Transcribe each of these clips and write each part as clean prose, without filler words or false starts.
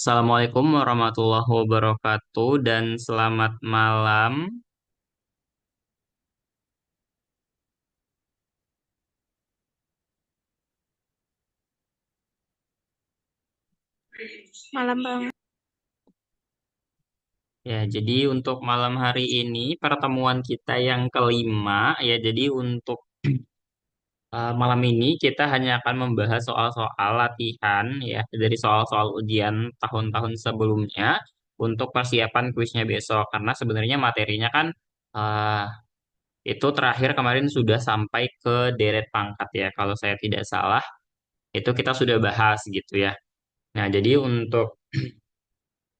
Assalamualaikum warahmatullahi wabarakatuh dan selamat malam. Malam Bang. Ya, jadi untuk malam hari ini pertemuan kita yang kelima ya. Jadi untuk malam ini kita hanya akan membahas soal-soal latihan ya dari soal-soal ujian tahun-tahun sebelumnya untuk persiapan kuisnya besok. Karena sebenarnya materinya kan eh, itu terakhir kemarin sudah sampai ke deret pangkat ya. Kalau saya tidak salah itu kita sudah bahas gitu ya. Nah, jadi untuk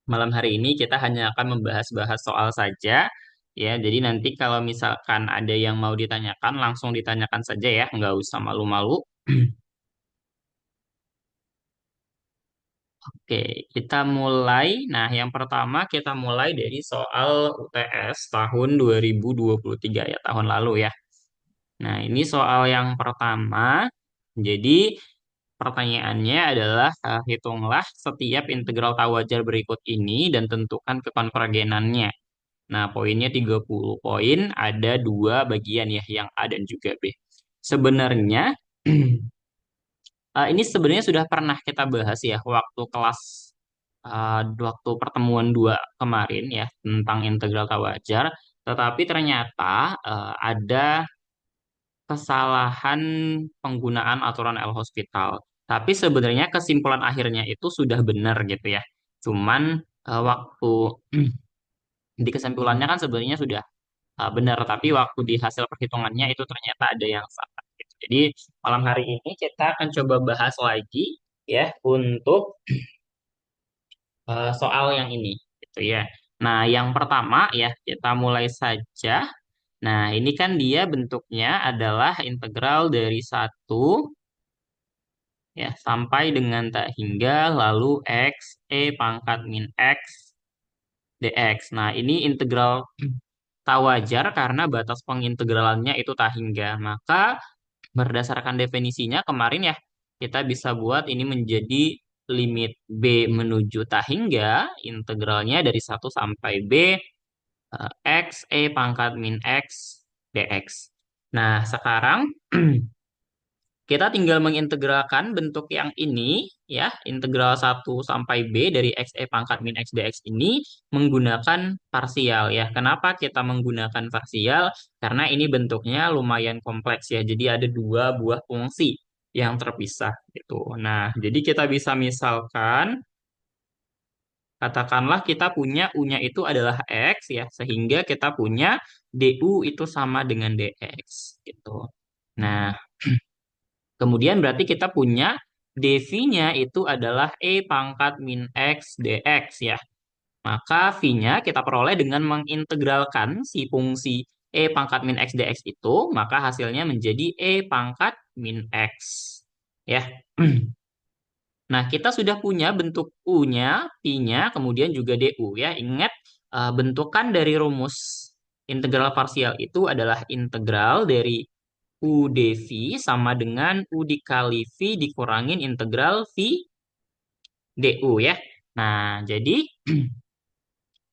malam hari ini kita hanya akan membahas-bahas soal saja ya. Jadi nanti kalau misalkan ada yang mau ditanyakan langsung ditanyakan saja ya, nggak usah malu-malu. Oke, kita mulai. Nah, yang pertama kita mulai dari soal UTS tahun 2023 ya, tahun lalu ya. Nah, ini soal yang pertama. Jadi pertanyaannya adalah hitunglah setiap integral tak wajar berikut ini dan tentukan kekonvergenannya. Nah, poinnya 30 poin, ada dua bagian ya, yang A dan juga B. Sebenarnya, ini sebenarnya sudah pernah kita bahas ya, waktu kelas, waktu pertemuan dua kemarin ya, tentang integral tak wajar. Tetapi ternyata ada kesalahan penggunaan aturan L-Hospital. Tapi sebenarnya kesimpulan akhirnya itu sudah benar gitu ya. Cuman waktu di kesimpulannya kan sebenarnya sudah benar, tapi waktu di hasil perhitungannya itu ternyata ada yang salah. Gitu. Jadi malam hari ini kita akan coba bahas lagi ya untuk soal yang ini, gitu ya. Nah, yang pertama ya kita mulai saja. Nah, ini kan dia bentuknya adalah integral dari satu ya sampai dengan tak hingga lalu x e pangkat min x dx. Nah, ini integral tak wajar karena batas pengintegralannya itu tak hingga. Maka berdasarkan definisinya kemarin ya, kita bisa buat ini menjadi limit B menuju tak hingga, integralnya dari satu sampai B, X, E pangkat min X, dx. Nah, sekarang kita tinggal mengintegralkan bentuk yang ini, ya, integral satu sampai B dari X, E pangkat min X, dx ini menggunakan parsial, ya. Kenapa kita menggunakan parsial? Karena ini bentuknya lumayan kompleks, ya. Jadi ada dua buah fungsi yang terpisah, gitu. Nah, jadi kita bisa misalkan, katakanlah kita punya U-nya itu adalah X, ya. Sehingga kita punya DU itu sama dengan DX, gitu. Nah, kemudian berarti kita punya dv-nya itu adalah E pangkat min X dx ya. Maka v-nya kita peroleh dengan mengintegralkan si fungsi E pangkat min X dx itu, maka hasilnya menjadi E pangkat min X. Ya. Nah, kita sudah punya bentuk U-nya, V-nya, kemudian juga DU ya. Ingat, bentukan dari rumus integral parsial itu adalah integral dari U dv sama dengan U dikali V dikurangin integral V du ya. Nah, jadi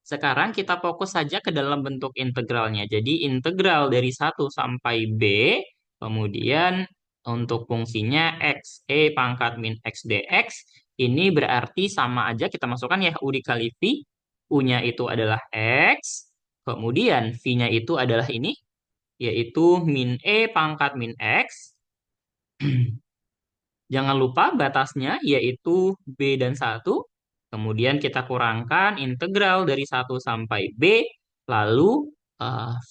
sekarang kita fokus saja ke dalam bentuk integralnya. Jadi integral dari satu sampai B, kemudian untuk fungsinya X, E pangkat min X dx, ini berarti sama aja kita masukkan ya U dikali V, U-nya itu adalah X, kemudian V-nya itu adalah ini, yaitu min E pangkat min X. Jangan lupa batasnya yaitu B dan satu. Kemudian kita kurangkan integral dari satu sampai B. Lalu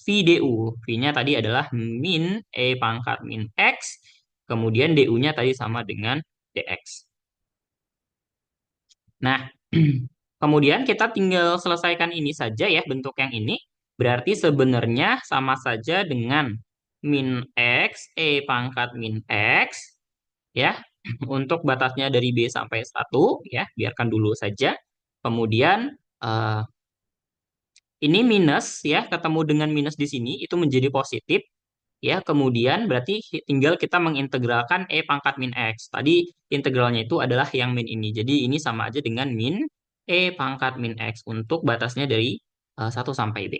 V du. V-nya tadi adalah min E pangkat min X. Kemudian du-nya tadi sama dengan dx. Nah, kemudian kita tinggal selesaikan ini saja ya, bentuk yang ini. Berarti sebenarnya sama saja dengan min X, E pangkat min X, ya. Untuk batasnya dari B sampai satu ya, biarkan dulu saja. Kemudian eh, ini minus ya, ketemu dengan minus di sini itu menjadi positif ya. Kemudian berarti tinggal kita mengintegralkan E pangkat min X. Tadi integralnya itu adalah yang min ini. Jadi ini sama aja dengan min. E pangkat min X untuk batasnya dari 1 sampai B.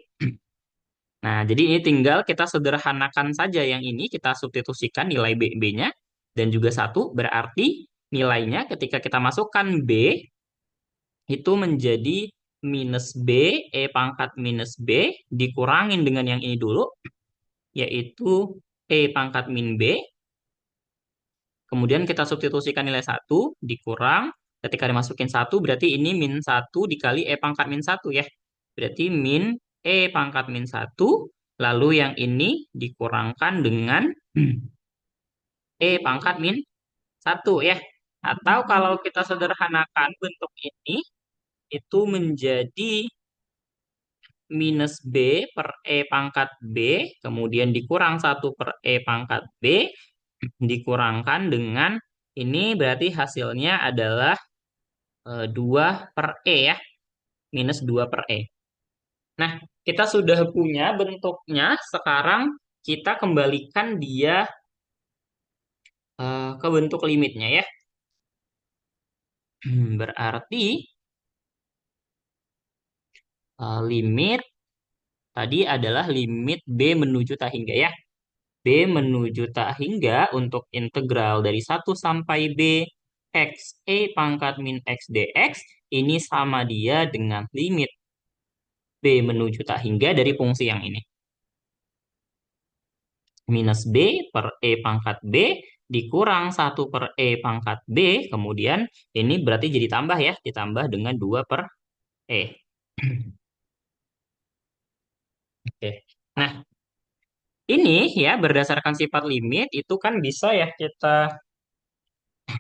Nah, jadi ini tinggal kita sederhanakan saja yang ini, kita substitusikan nilai B-nya, dan juga 1 berarti nilainya ketika kita masukkan B, itu menjadi minus B, E pangkat minus B, dikurangin dengan yang ini dulu, yaitu E pangkat min B, kemudian kita substitusikan nilai 1 dikurang, ketika dimasukin 1 berarti ini min 1 dikali E pangkat min 1 ya. Berarti min E pangkat min 1, lalu yang ini dikurangkan dengan E pangkat min 1 ya. Atau kalau kita sederhanakan bentuk ini, itu menjadi minus B per E pangkat B, kemudian dikurang 1 per E pangkat B, dikurangkan dengan ini berarti hasilnya adalah 2 per E ya, minus 2 per E. Nah, kita sudah punya bentuknya, sekarang kita kembalikan dia ke bentuk limitnya ya. Berarti limit tadi adalah limit B menuju tak hingga ya. B menuju tak hingga untuk integral dari 1 sampai B X E pangkat min X dx ini sama dia dengan limit B menuju tak hingga dari fungsi yang ini. Minus B per E pangkat B dikurang 1 per E pangkat B. Kemudian ini berarti jadi tambah ya. Ditambah dengan 2 per E. Oke. Nah, ini ya berdasarkan sifat limit itu kan bisa ya kita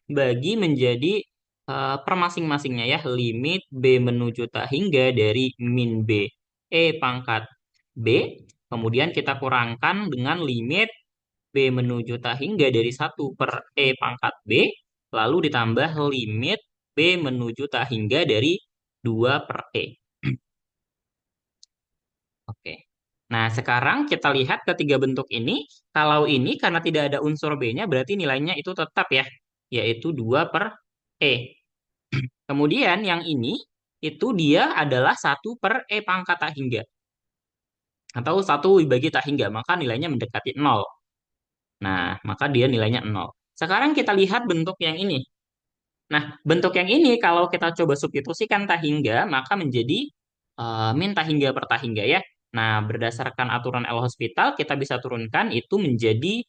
bagi menjadi per masing-masingnya ya. Limit B menuju tak hingga dari min B E pangkat B. Kemudian kita kurangkan dengan limit B menuju tak hingga dari 1 per E pangkat B. Lalu ditambah limit B menuju tak hingga dari 2 per E. Oke. Nah, sekarang kita lihat ketiga bentuk ini. Kalau ini karena tidak ada unsur B-nya berarti nilainya itu tetap ya. Yaitu 2 per E. Kemudian yang ini itu dia adalah 1 per E pangkat tak hingga. Atau 1 dibagi tak hingga, maka nilainya mendekati 0. Nah, maka dia nilainya 0. Sekarang kita lihat bentuk yang ini. Nah, bentuk yang ini kalau kita coba substitusikan tak hingga, maka menjadi min tak hingga per tak hingga ya. Nah, berdasarkan aturan L'Hospital, kita bisa turunkan itu menjadi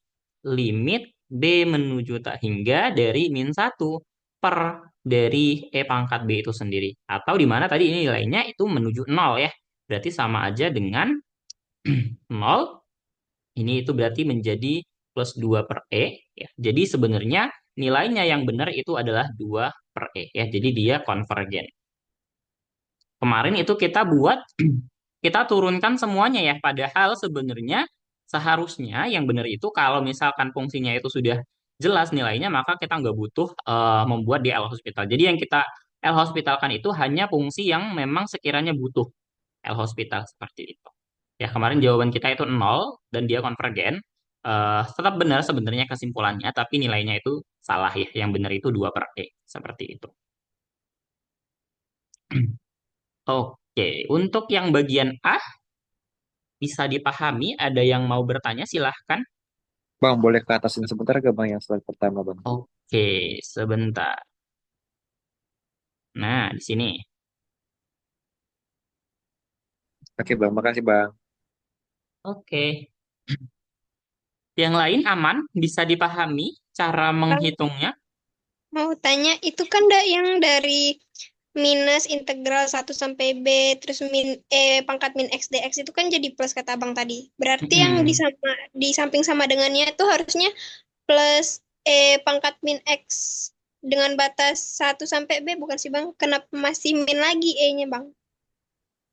limit B menuju tak hingga dari min 1 per dari E pangkat B itu sendiri. Atau di mana tadi ini nilainya itu menuju 0 ya. Berarti sama aja dengan 0. Ini itu berarti menjadi plus 2 per E. Ya. Jadi sebenarnya nilainya yang benar itu adalah 2 per E. Ya. Jadi dia konvergen. Kemarin itu kita buat, kita turunkan semuanya ya. Padahal sebenarnya seharusnya yang benar itu kalau misalkan fungsinya itu sudah jelas nilainya, maka kita nggak butuh membuat di L-Hospital. Jadi yang kita L-Hospitalkan itu hanya fungsi yang memang sekiranya butuh L-Hospital seperti itu. Ya, kemarin jawaban kita itu 0 dan dia konvergen. Tetap benar sebenarnya kesimpulannya, tapi nilainya itu salah ya. Yang benar itu 2 per E. Seperti itu. Oke, untuk yang bagian A bisa dipahami, ada yang mau bertanya silahkan. Bang, boleh ke atasin sebentar gak bang yang slide pertama bang? Oke, sebentar. Nah, di sini. Oke bang, makasih bang. Oke. Yang lain aman, bisa dipahami cara Bang, menghitungnya. mau tanya, itu kan yang dari minus integral 1 sampai B, terus pangkat min X dx itu kan jadi plus kata Abang tadi. Berarti yang Mm-mm. di samping sama dengannya itu harusnya plus pangkat min X dengan batas 1 sampai B, bukan sih Bang? Kenapa masih min lagi E-nya Bang?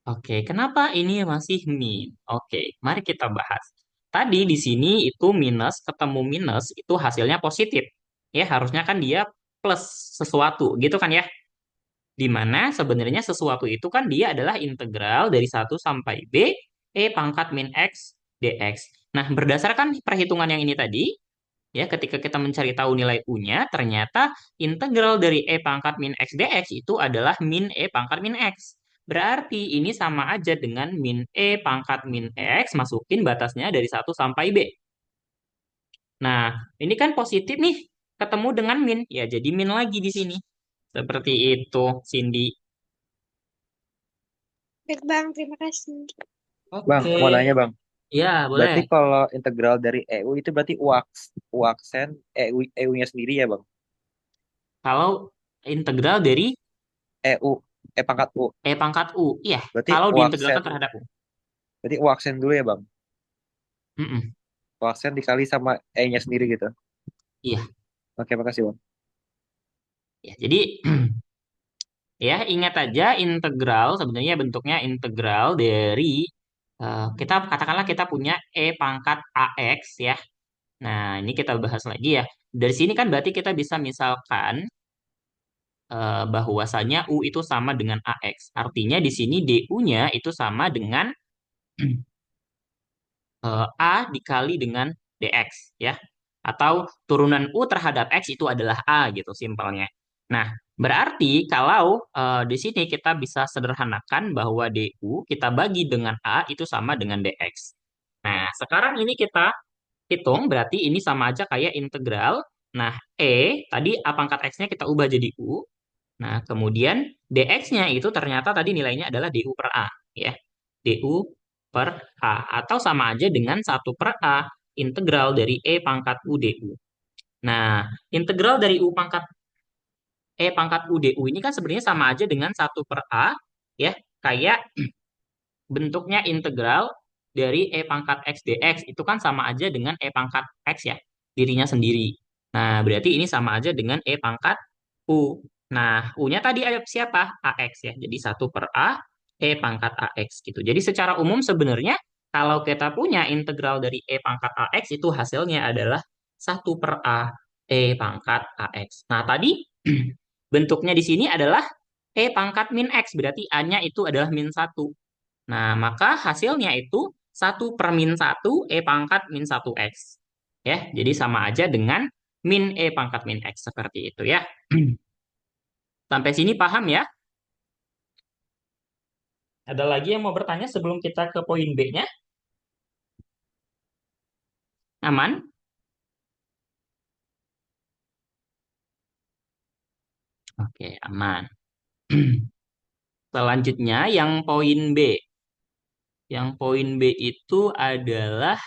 Oke, kenapa ini masih min? Oke, mari kita bahas. Tadi di sini itu minus ketemu minus itu hasilnya positif. Ya, harusnya kan dia plus sesuatu, gitu kan ya? Di mana sebenarnya sesuatu itu kan dia adalah integral dari 1 sampai B, E pangkat min X dx. Nah, berdasarkan perhitungan yang ini tadi, Ya, ketika kita mencari tahu nilai U-nya, ternyata integral dari E pangkat min X dx itu adalah min E pangkat min X. Berarti ini sama aja dengan min E pangkat min X, masukin batasnya dari 1 sampai B. Nah, ini kan positif nih, ketemu dengan min. Ya, jadi min lagi di sini. Seperti itu, Cindy. Baik, Bang. Terima kasih. Bang, Oke. mau nanya Bang. Ya, boleh. Berarti kalau integral dari EU itu berarti U aksen EU-nya sendiri ya Bang? Kalau integral dari EU, E pangkat U. E pangkat U. Iya, Berarti kalau U aksen, diintegralkan terhadap U. berarti U aksen dulu ya Bang? Mm-mm. U aksen dikali sama E-nya sendiri gitu. Iya, Oke, makasih Bang. ya. Jadi, ya, ingat aja integral sebenarnya bentuknya integral dari kita katakanlah kita punya E pangkat AX ya. Nah, ini kita bahas lagi ya. Dari sini kan berarti kita bisa misalkan bahwasanya U itu sama dengan AX. Artinya di sini DU-nya itu sama dengan A dikali dengan DX ya. Atau turunan U terhadap X itu adalah A gitu simpelnya. Nah, berarti kalau di sini kita bisa sederhanakan bahwa DU kita bagi dengan A itu sama dengan DX. Nah, sekarang ini kita hitung berarti ini sama aja kayak integral. Nah, tadi A pangkat X-nya kita ubah jadi U. Nah, kemudian dx-nya itu ternyata tadi nilainya adalah du per A, ya. Du per A. Atau sama aja dengan 1/A integral dari E pangkat U du. Nah, integral dari E pangkat U du ini kan sebenarnya sama aja dengan 1/A, ya. Kayak bentuknya integral dari E pangkat X dx itu kan sama aja dengan E pangkat X ya, dirinya sendiri. Nah, berarti ini sama aja dengan E pangkat U. Nah, U-nya tadi ada siapa? AX ya. Jadi 1/A E pangkat AX gitu. Jadi secara umum sebenarnya kalau kita punya integral dari E pangkat AX itu hasilnya adalah 1/A E pangkat AX. Nah, tadi bentuknya di sini adalah E pangkat min X. Berarti A-nya itu adalah min 1. Nah, maka hasilnya itu 1/-1 E pangkat min 1X. Ya, jadi sama aja dengan min E pangkat min X. Seperti itu ya. Sampai sini paham ya? Ada lagi yang mau bertanya sebelum kita ke poin B-nya? Aman? Oke, aman. Selanjutnya yang poin B. Yang poin B itu adalah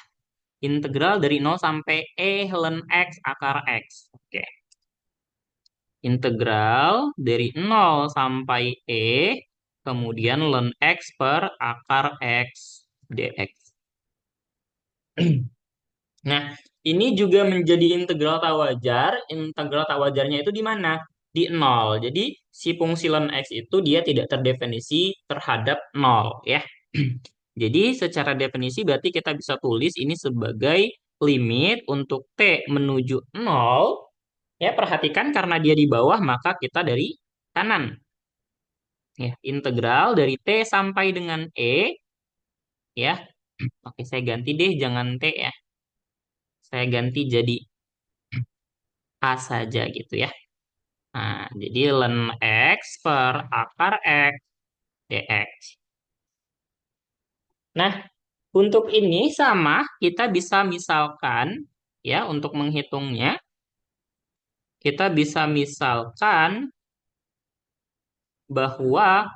integral dari 0 sampai ln x akar x. Oke. Integral dari 0 sampai kemudian ln x per akar x dx. Nah, ini juga menjadi integral tak wajar. Integral tak wajarnya itu di mana? Di 0. Jadi, si fungsi ln x itu dia tidak terdefinisi terhadap 0, ya. Jadi, secara definisi berarti kita bisa tulis ini sebagai limit untuk t menuju 0. Ya, perhatikan karena dia di bawah, maka kita dari kanan. Ya, integral dari t sampai dengan ya. Oke, saya ganti deh, jangan t ya. Saya ganti jadi A saja gitu ya. Nah, jadi ln X per akar X dx. Nah, untuk ini sama, kita bisa misalkan, ya, untuk menghitungnya, kita bisa misalkan bahwa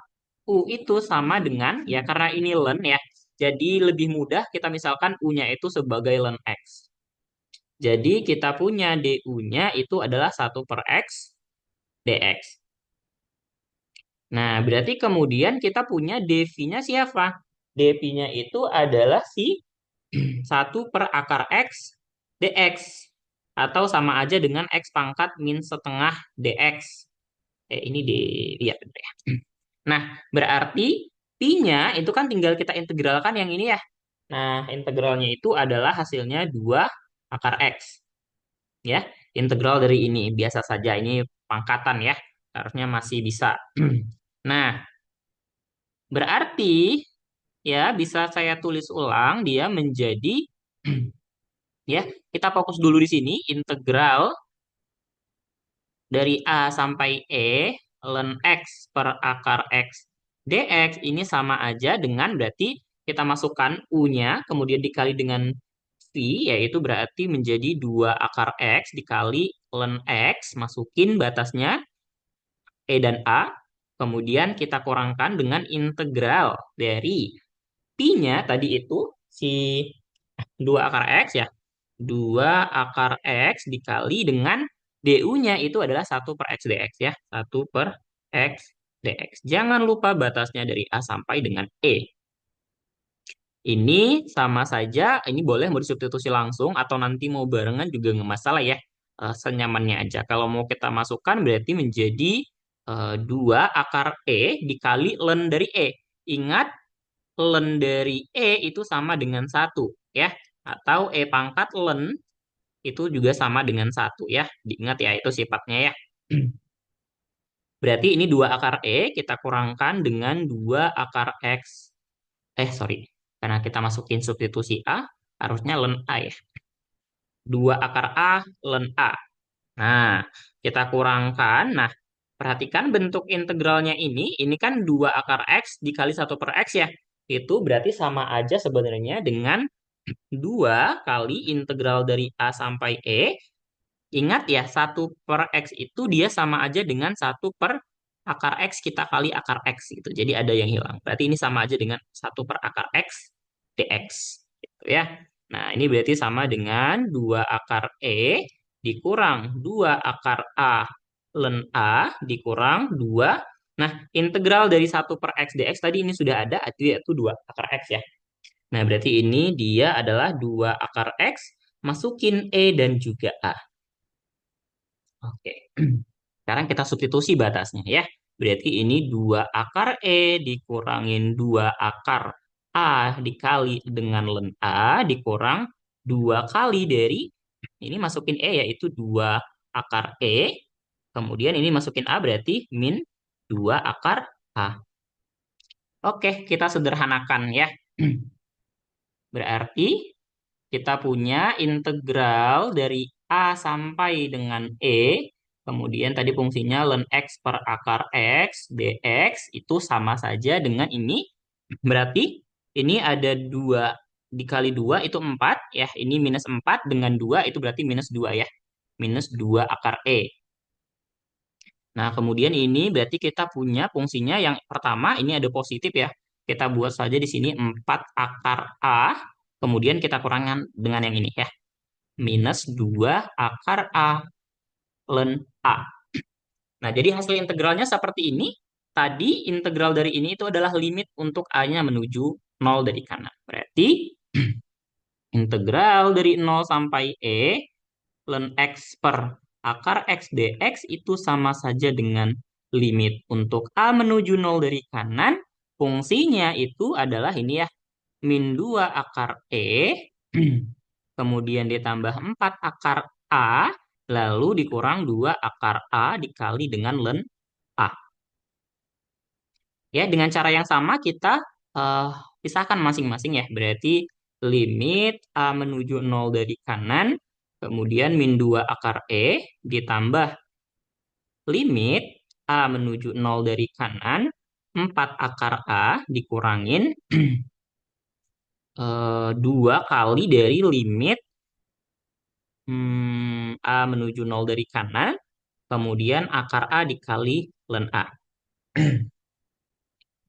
U itu sama dengan, ya karena ini ln ya, jadi lebih mudah kita misalkan U-nya itu sebagai ln X. Jadi kita punya DU-nya itu adalah 1/X dx. Nah, berarti kemudian kita punya dv-nya siapa? Dv-nya itu adalah si 1/akar X dx. Atau sama aja dengan X pangkat min setengah dx. Ini D, iya benar ya. Nah, berarti pi-nya itu kan tinggal kita integralkan yang ini ya. Nah, integralnya itu adalah hasilnya 2 akar X. Ya, integral dari ini. Biasa saja, ini pangkatan ya. Harusnya masih bisa. Nah, berarti ya bisa saya tulis ulang dia menjadi Ya, kita fokus dulu di sini. Integral dari A sampai E, ln X per akar X dx ini sama aja dengan berarti kita masukkan U-nya, kemudian dikali dengan V, yaitu berarti menjadi 2 akar X dikali ln X, masukin batasnya E dan A, kemudian kita kurangkan dengan integral dari Pi-nya tadi itu, si 2 akar X ya, 2 akar X dikali dengan DU-nya itu adalah 1/X dx ya. 1/X dx. Jangan lupa batasnya dari A sampai dengan E. Ini sama saja, ini boleh mau disubstitusi langsung atau nanti mau barengan juga nggak masalah ya. Senyamannya aja. Kalau mau kita masukkan berarti menjadi 2 akar E dikali ln dari E. Ingat, ln dari E itu sama dengan 1 ya. Atau E pangkat ln itu juga sama dengan 1 ya. Diingat ya, itu sifatnya ya. Berarti ini 2 akar E kita kurangkan dengan 2 akar X. Sorry. Karena kita masukin substitusi A, harusnya ln A ya. 2 akar A ln A. Nah, kita kurangkan. Nah, perhatikan bentuk integralnya ini kan 2 akar X dikali 1/X ya. Itu berarti sama aja sebenarnya dengan 2 kali integral dari A sampai E. Ingat ya, 1/X itu dia sama aja dengan 1 akar X kita kali akar X gitu. Jadi ada yang hilang. Berarti ini sama aja dengan 1 akar X dx. Gitu ya. Nah, ini berarti sama dengan 2 akar E dikurang 2 akar A ln A dikurang 2. Nah, integral dari 1/X dx tadi ini sudah ada, yaitu 2 akar X ya. Nah, berarti ini dia adalah 2 akar X, masukin E dan juga A. Oke. Sekarang kita substitusi batasnya ya. Berarti ini 2 akar E dikurangin 2 akar A dikali dengan ln A dikurang 2 kali dari, ini masukin E yaitu 2 akar E. Kemudian ini masukin A berarti min 2 akar A. Oke, kita sederhanakan ya. Berarti kita punya integral dari A sampai dengan E, kemudian tadi fungsinya ln X per akar X dx itu sama saja dengan ini. Berarti ini ada 2 dikali 2 itu 4 ya. Ini minus 4 dengan 2 itu berarti minus 2 ya. Minus 2 akar E. Nah, kemudian ini berarti kita punya fungsinya yang pertama ini ada positif ya. Kita buat saja di sini 4 akar A, kemudian kita kurangkan dengan yang ini ya. Minus 2 akar A ln A. Nah, jadi hasil integralnya seperti ini. Tadi integral dari ini itu adalah limit untuk A-nya menuju 0 dari kanan. Berarti integral dari 0 sampai E ln X per akar X dx itu sama saja dengan limit untuk A menuju 0 dari kanan. Fungsinya itu adalah ini ya, min 2 akar E, kemudian ditambah 4 akar A, lalu dikurang 2 akar A dikali dengan ln A. Ya, dengan cara yang sama kita eh, pisahkan masing-masing ya. Berarti limit A menuju 0 dari kanan, kemudian min 2 akar E, ditambah limit A menuju 0 dari kanan, 4 akar A dikurangin 2 kali dari limit A menuju 0 dari kanan, kemudian akar A dikali ln A.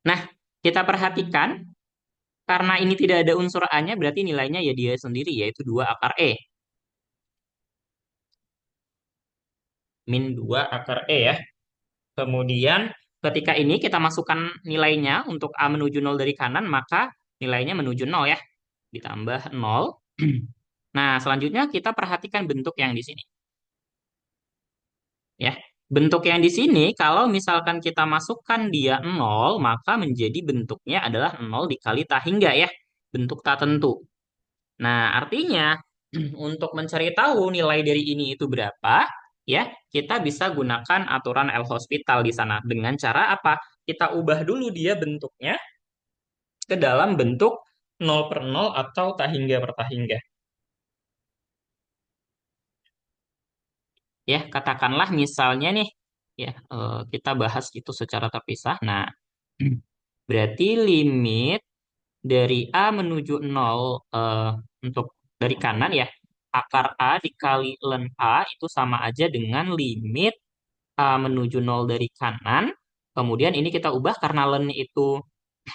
Nah, kita perhatikan, karena ini tidak ada unsur A-nya, berarti nilainya ya dia sendiri, yaitu 2 akar E. Min 2 akar E ya. Kemudian, ketika ini kita masukkan nilainya untuk A menuju 0 dari kanan, maka nilainya menuju 0 ya. Ditambah 0. Nah, selanjutnya kita perhatikan bentuk yang di sini. Ya, bentuk yang di sini kalau misalkan kita masukkan dia 0, maka menjadi bentuknya adalah 0 dikali tak hingga ya, bentuk tak tentu. Nah, artinya untuk mencari tahu nilai dari ini itu berapa, ya, kita bisa gunakan aturan L'Hospital di sana dengan cara apa? Kita ubah dulu dia bentuknya ke dalam bentuk 0/0 atau tak hingga per tak hingga. Ya, katakanlah misalnya nih, ya kita bahas itu secara terpisah. Nah, berarti limit dari A menuju nol untuk dari kanan ya, akar A dikali ln A itu sama aja dengan limit A menuju nol dari kanan. Kemudian ini kita ubah karena ln itu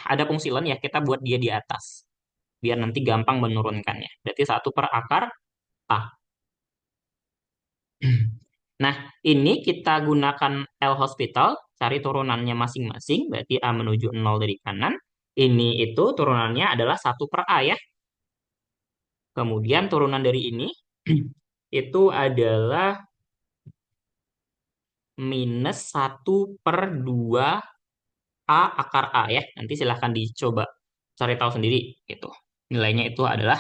ada fungsi ln ya, kita buat dia di atas. Biar nanti gampang menurunkannya. Berarti 1/akar A. Nah, ini kita gunakan L-Hospital, cari turunannya masing-masing, berarti A menuju nol dari kanan. Ini itu turunannya adalah 1/A ya. Kemudian turunan dari ini itu adalah -1/2 A akar A ya. Nanti silahkan dicoba cari tahu sendiri gitu. Nilainya itu adalah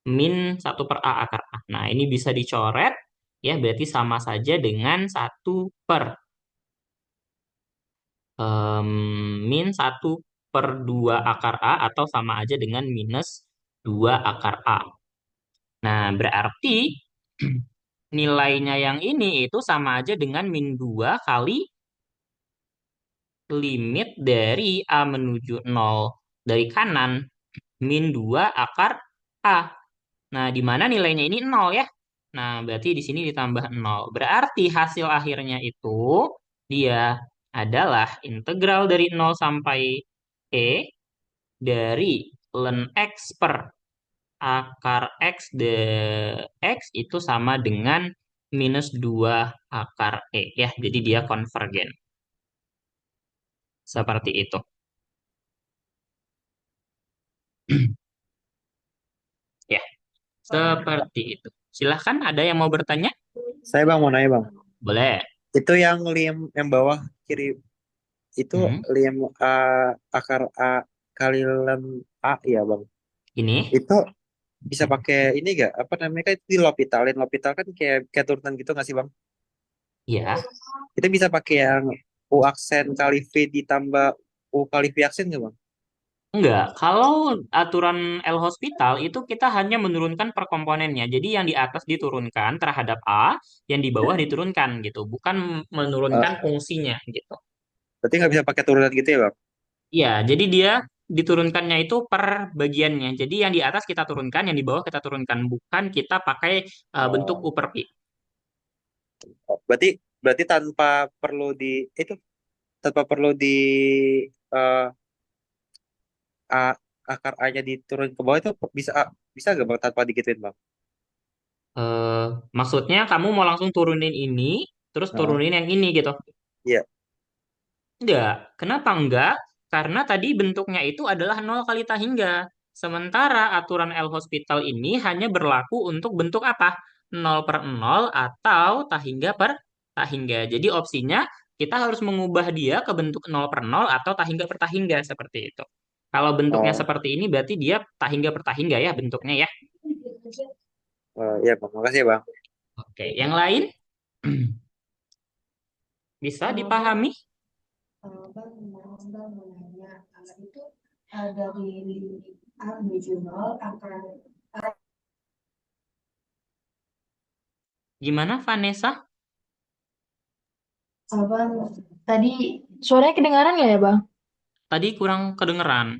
-1/A akar A. Nah, ini bisa dicoret ya, berarti sama saja dengan 1/-1/2 akar A atau sama aja dengan -2 akar A. Nah, berarti nilainya yang ini itu sama aja dengan -2 kali limit dari A menuju nol dari kanan -2 akar A. Nah, di mana nilainya ini 0 ya. Nah, berarti di sini ditambah 0. Berarti hasil akhirnya itu dia adalah integral dari 0 sampai E dari ln X per akar X X itu sama dengan -2 akar E ya. Jadi dia konvergen. Seperti itu. Ya, seperti itu. Silahkan ada yang mau bertanya? Saya bang mau nanya bang, Boleh. itu yang lim yang bawah kiri itu Hmm, lim A akar A kali lem A ya bang. ini. Itu bisa pakai ini gak? Apa namanya kan itu di L'Hopital. L'Hopital kan kayak kayak turunan gitu nggak sih bang? Ya. Kita bisa pakai yang U aksen kali V ditambah U kali V aksen nggak bang? Enggak, kalau aturan L Hospital itu kita hanya menurunkan per komponennya. Jadi yang di atas diturunkan terhadap A, yang di bawah diturunkan gitu, bukan menurunkan Eh, fungsinya gitu. berarti nggak bisa pakai turunan gitu ya bang? Iya, jadi dia diturunkannya itu per bagiannya. Jadi yang di atas kita turunkan, yang di bawah kita turunkan, bukan kita pakai bentuk Oh, U per Pi. berarti berarti itu tanpa perlu di eh, A, akar A-nya diturun ke bawah itu bisa gak bang tanpa digituin bang? Eh, Maksudnya kamu mau langsung turunin ini, terus Heeh. turunin yang ini gitu. Iya. Enggak. Kenapa enggak? Karena tadi bentuknya itu adalah nol kali tak hingga. Sementara aturan L Hospital ini hanya berlaku untuk bentuk apa? Nol per nol atau tak hingga per tak hingga. Jadi opsinya kita harus mengubah dia ke bentuk nol per nol atau tak hingga per tak hingga seperti itu. Kalau bentuknya Oh, seperti ini berarti dia tak hingga per tak hingga ya bentuknya ya. iya bang, makasih ya bang. Oke, yang lain bisa Bang, dipahami? bang mau nanya, itu dari limit A menuju nol akan Gimana Vanessa? bang tadi suaranya kedengaran nggak ya bang? Tadi kurang kedengeran.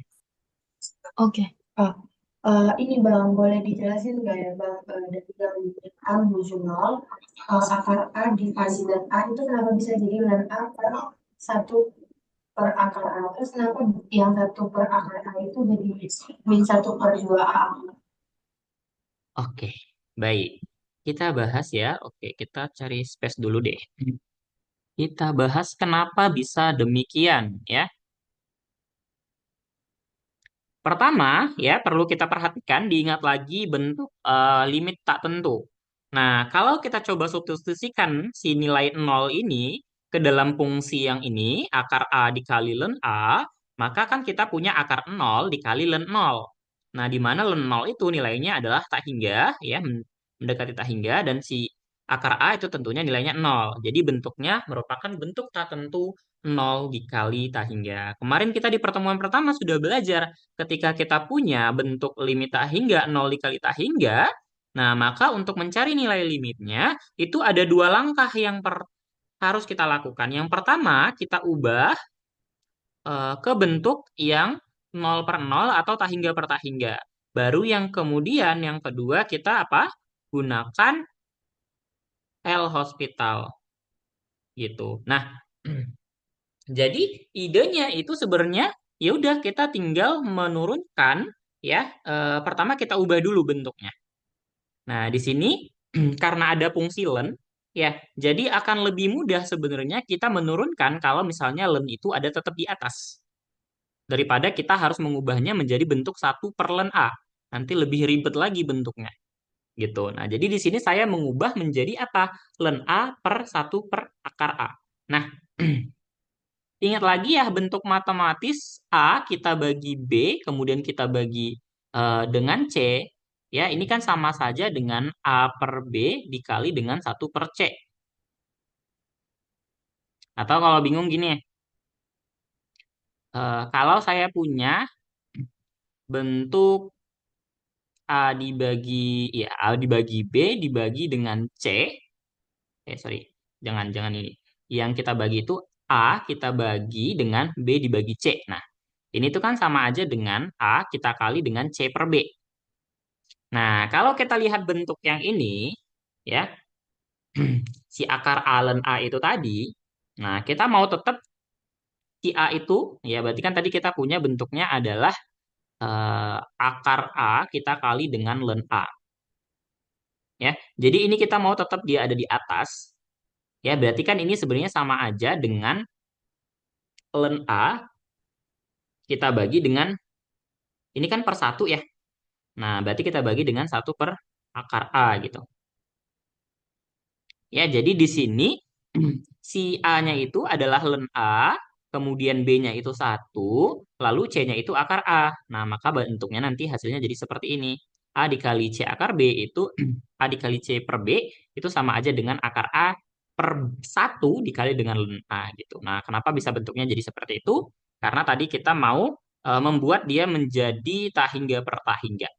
Oke. Ah, ini bang boleh dijelasin nggak ya bang dari limit A menuju nol akar A dikali dan A itu kenapa bisa jadi dan A per satu per akar A terus kenapa yang satu per akar A itu jadi min satu per dua A? Oke, baik. Kita bahas ya. Oke, kita cari space dulu deh. Kita bahas kenapa bisa demikian ya. Pertama, ya perlu kita perhatikan, diingat lagi bentuk limit tak tentu. Nah, kalau kita coba substitusikan si nilai nol ini ke dalam fungsi yang ini, akar A dikali ln A, maka kan kita punya akar nol dikali ln nol. Nah, di mana ln nol itu nilainya adalah tak hingga, ya mendekati tak hingga, dan si akar A itu tentunya nilainya nol. Jadi bentuknya merupakan bentuk tak tentu nol dikali tak hingga. Kemarin kita di pertemuan pertama sudah belajar ketika kita punya bentuk limit tak hingga 0 dikali tak hingga, Nah, maka untuk mencari nilai limitnya, itu ada dua langkah yang harus kita lakukan. Yang pertama, kita ubah ke bentuk yang 0/0 atau tahingga per tahingga. Baru yang kemudian, yang kedua, kita apa? Gunakan L-Hospital gitu. Nah, jadi idenya itu sebenarnya ya udah kita tinggal menurunkan ya. Pertama kita ubah dulu bentuknya. Nah, di sini karena ada fungsi len ya, jadi akan lebih mudah sebenarnya kita menurunkan kalau misalnya len itu ada tetap di atas daripada kita harus mengubahnya menjadi bentuk 1/len A. Nanti lebih ribet lagi bentuknya gitu. Nah, jadi di sini saya mengubah menjadi apa? Len A per 1/akar A. Nah, ingat lagi ya bentuk matematis A kita bagi B, kemudian kita bagi dengan C. Ya, ini kan sama saja dengan A per B dikali dengan 1/C. Atau kalau bingung gini, kalau saya punya bentuk A dibagi, ya A dibagi B dibagi dengan C. Sorry, jangan ini. Yang kita bagi itu A kita bagi dengan B dibagi C. Nah, ini tuh kan sama aja dengan A kita kali dengan C per B. Nah, kalau kita lihat bentuk yang ini, ya, si akar A ln A itu tadi, nah, kita mau tetap si A itu, ya berarti kan tadi kita punya bentuknya adalah akar A kita kali dengan ln A. Ya, jadi ini kita mau tetap dia ada di atas, ya berarti kan ini sebenarnya sama aja dengan ln A kita bagi dengan, ini kan per 1 ya, nah berarti kita bagi dengan 1/akar A gitu. Ya, jadi di sini si A-nya itu adalah len A, kemudian B-nya itu 1, lalu C-nya itu akar A. Nah, maka bentuknya nanti hasilnya jadi seperti ini. A dikali C akar B itu A dikali C per B itu sama aja dengan akar A per 1 dikali dengan len A gitu. Nah, kenapa bisa bentuknya jadi seperti itu? Karena tadi kita mau membuat dia menjadi tahingga per tahingga.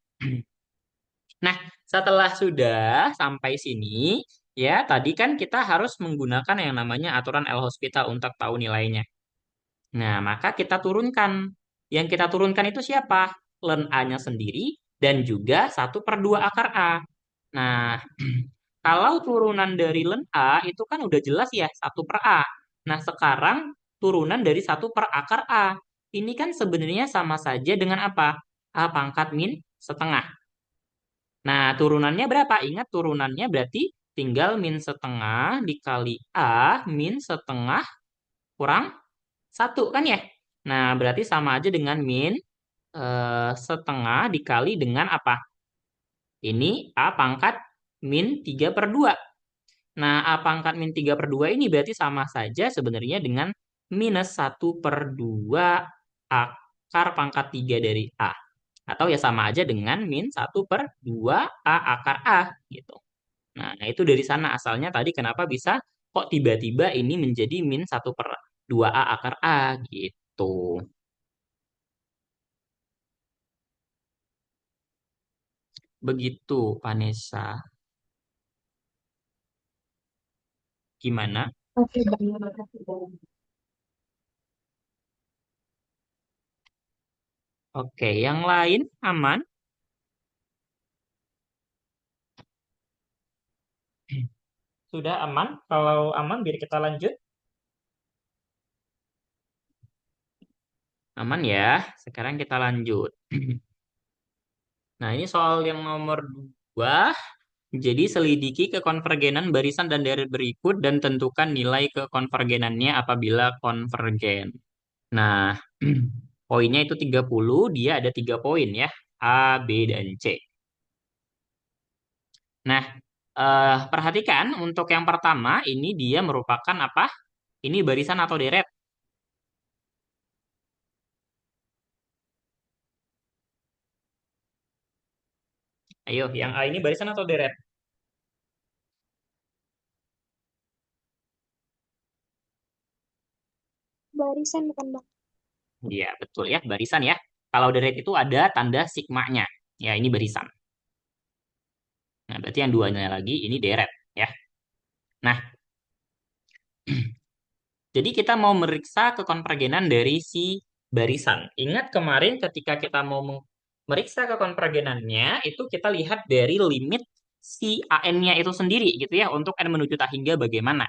Nah, setelah sudah sampai sini, ya tadi kan kita harus menggunakan yang namanya aturan L-Hospital untuk tahu nilainya. Nah, maka kita turunkan. Yang kita turunkan itu siapa? Len A-nya sendiri dan juga 1/2 akar A. Nah, kalau turunan dari len A itu kan udah jelas ya 1/A. Nah, sekarang turunan dari 1/akar A. Ini kan sebenarnya sama saja dengan apa? A pangkat min setengah. Nah, turunannya berapa? Ingat turunannya berarti tinggal min setengah dikali A min setengah kurang 1 kan ya? Nah, berarti sama aja dengan min setengah dikali dengan apa? Ini A pangkat min 3/2. Nah, A pangkat min 3/2 ini berarti sama saja sebenarnya dengan minus 1/2 akar pangkat 3 dari A. Atau ya sama aja dengan min 1/2 A akar A gitu. Nah, itu dari sana asalnya tadi kenapa bisa kok tiba-tiba ini menjadi min 1/2 A akar A gitu. Begitu, Vanessa. Gimana? Oke, baik, makasih banyak. Oke, yang lain aman? Sudah aman? Kalau aman, biar kita lanjut. Aman ya. Sekarang kita lanjut. Nah, ini soal yang nomor 2. Jadi selidiki kekonvergenan barisan dan deret berikut dan tentukan nilai kekonvergenannya apabila konvergen. Nah, poinnya itu 30, dia ada 3 poin ya. A, B, dan C. Nah, perhatikan untuk yang pertama ini dia merupakan apa? Ini barisan atau deret? Ayo, yang A ini barisan atau deret? Barisan bukan bang. Iya, betul ya, barisan ya. Kalau deret itu ada tanda sigmanya. Ya, ini barisan. Nah, berarti yang duanya lagi ini deret ya. Nah, jadi kita mau meriksa kekonvergenan dari si barisan. Ingat kemarin ketika kita mau meriksa kekonvergenannya, itu kita lihat dari limit si AN-nya itu sendiri gitu ya, untuk N menuju tak hingga bagaimana.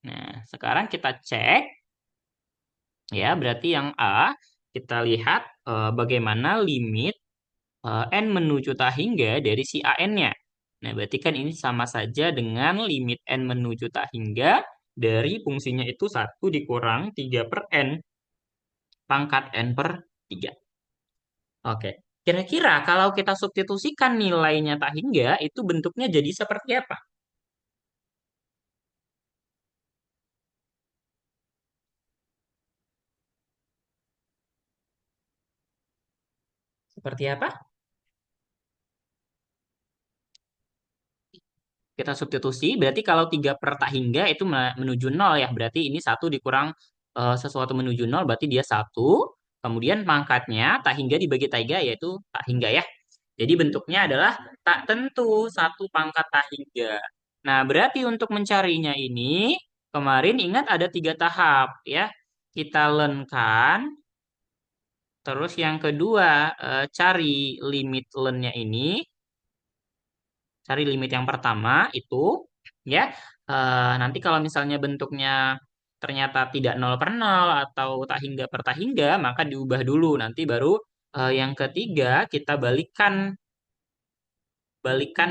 Nah, sekarang kita cek, ya berarti yang A, kita lihat bagaimana limit N menuju tak hingga dari si AN-nya. Nah, berarti kan ini sama saja dengan limit N menuju tak hingga dari fungsinya itu 1 dikurang 3 per N pangkat N per 3. Oke. Kira-kira kalau kita substitusikan nilainya tak hingga, itu bentuknya jadi seperti apa? Seperti apa? Kita substitusi, berarti kalau 3 per tak hingga itu menuju 0 ya. Berarti ini 1 dikurang sesuatu menuju 0, berarti dia 1. Kemudian pangkatnya tak hingga dibagi 3 yaitu tak hingga ya. Jadi bentuknya adalah tak tentu 1 pangkat tak hingga. Nah, berarti untuk mencarinya ini, kemarin ingat ada 3 tahap ya. Kita lenkan, terus yang kedua cari limit lennya ini. Cari limit yang pertama itu ya. Nanti kalau misalnya bentuknya ternyata tidak 0 per 0 atau tak hingga per tak hingga, maka diubah dulu. Nanti baru yang ketiga kita balikan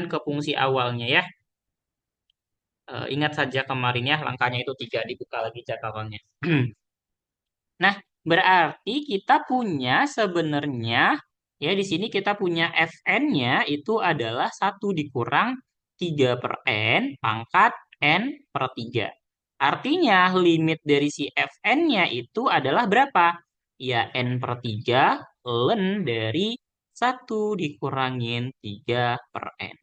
ke fungsi awalnya ya. Ingat saja kemarin ya, langkahnya itu 3, dibuka lagi catatannya. Nah, berarti kita punya sebenarnya ya di sini kita punya Fn-nya itu adalah 1 dikurang 3 per N pangkat N per 3. Artinya limit dari si Fn-nya itu adalah berapa? Ya N per 3 len dari 1 dikurangin 3 per N.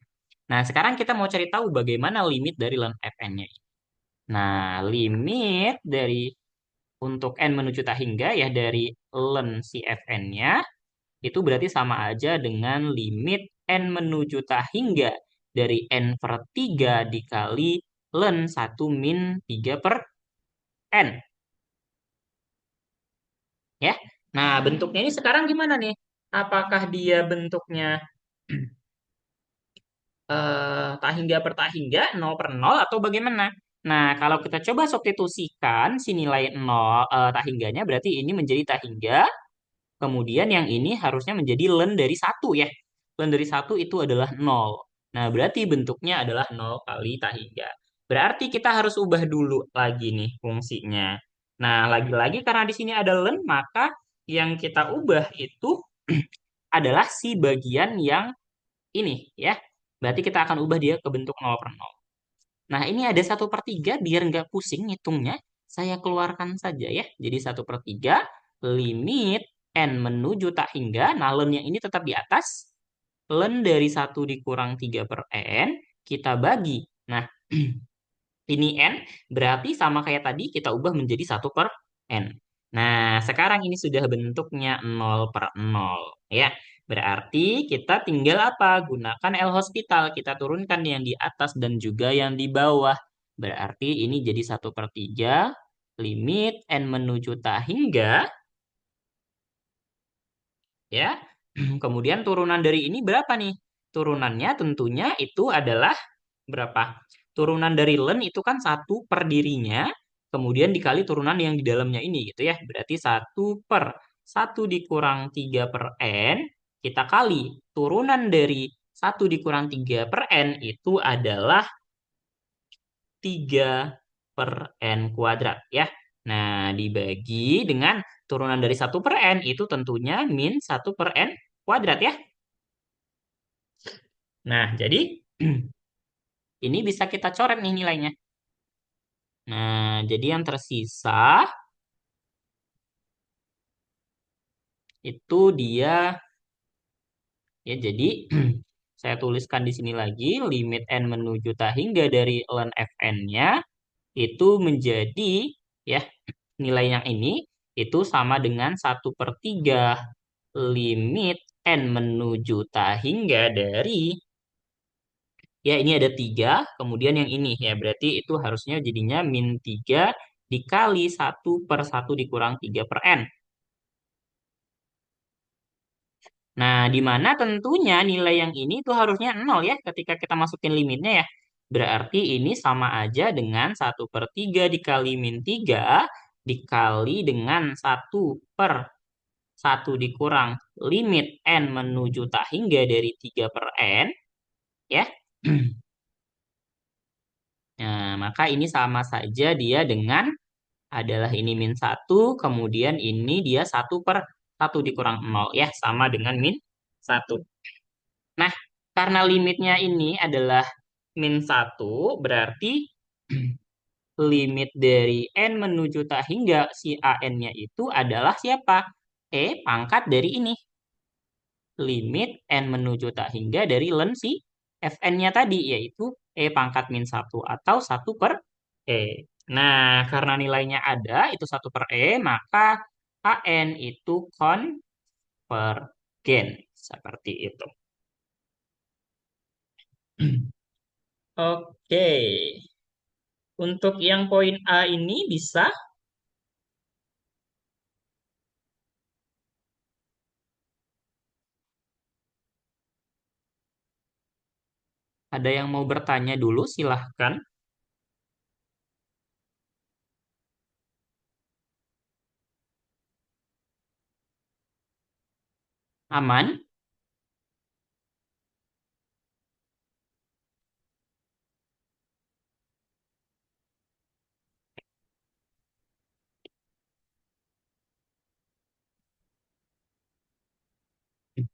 Nah, sekarang kita mau cari tahu bagaimana limit dari len Fn-nya. Nah, limit dari untuk N menuju tak hingga ya dari len si Fn-nya itu berarti sama aja dengan limit N menuju tak hingga dari N per 3 dikali len 1 min 3 per N. Ya. Nah, bentuknya ini sekarang gimana nih? Apakah dia bentuknya tak hingga per tak hingga 0 per 0 atau bagaimana? Nah, kalau kita coba substitusikan si nilai 0 tak hingganya berarti ini menjadi tak hingga. Kemudian yang ini harusnya menjadi len dari 1 ya. Len dari 1 itu adalah 0. Nah, berarti bentuknya adalah 0 kali tak hingga. Berarti kita harus ubah dulu lagi nih fungsinya. Nah, lagi-lagi karena di sini ada len, maka yang kita ubah itu adalah si bagian yang ini ya. Berarti kita akan ubah dia ke bentuk 0 per 0. Nah, ini ada 1/3 biar nggak pusing ngitungnya. Saya keluarkan saja ya. Jadi 1/3 limit N menuju tak hingga. Nah, len yang ini tetap di atas. Len dari 1 dikurang 3 per N. Kita bagi. Nah, ini N berarti sama kayak tadi kita ubah menjadi 1 per N. Nah, sekarang ini sudah bentuknya 0 per 0. Ya, berarti kita tinggal apa? Gunakan L'Hospital. Kita turunkan yang di atas dan juga yang di bawah. Berarti ini jadi 1/3 limit N menuju tak hingga. Ya, kemudian turunan dari ini berapa nih? Turunannya tentunya itu adalah berapa? Turunan dari len itu kan 1 per dirinya, kemudian dikali turunan yang di dalamnya ini gitu ya. Berarti 1/1 dikurang 3 per N, kita kali turunan dari 1 dikurang 3 per N itu adalah 3 per N kuadrat ya. Nah, dibagi dengan turunan dari 1 per N itu tentunya min 1 per N kuadrat ya. Nah, jadi ini bisa kita coret nih nilainya. Nah, jadi yang tersisa itu dia ya jadi saya tuliskan di sini lagi limit N menuju tak hingga dari len Fn-nya itu menjadi ya nilai yang ini itu sama dengan 1/3 limit N menuju tak hingga dari Ya, ini ada 3, kemudian yang ini. Ya, berarti itu harusnya jadinya min 3 dikali 1/1 dikurang 3 per N. Nah, di mana tentunya nilai yang ini tuh harusnya 0 ya ketika kita masukin limitnya ya. Berarti ini sama aja dengan 1/3 dikali min 3 dikali dengan 1/1 dikurang limit N menuju tak hingga dari 3 per N. Ya. Nah, maka ini sama saja dia dengan adalah ini min 1, kemudian ini dia 1/1 dikurang 0 ya, sama dengan min 1. Nah, karena limitnya ini adalah min 1, berarti limit dari N menuju tak hingga si AN-nya itu adalah siapa? Pangkat dari ini. Limit N menuju tak hingga dari len si Fn-nya tadi, yaitu pangkat min 1 atau 1/E. Nah, karena nilainya ada, itu 1/E, maka AN itu konvergen. Seperti itu. Oke. Untuk yang poin A ini bisa ada yang mau bertanya dulu, silahkan. Aman?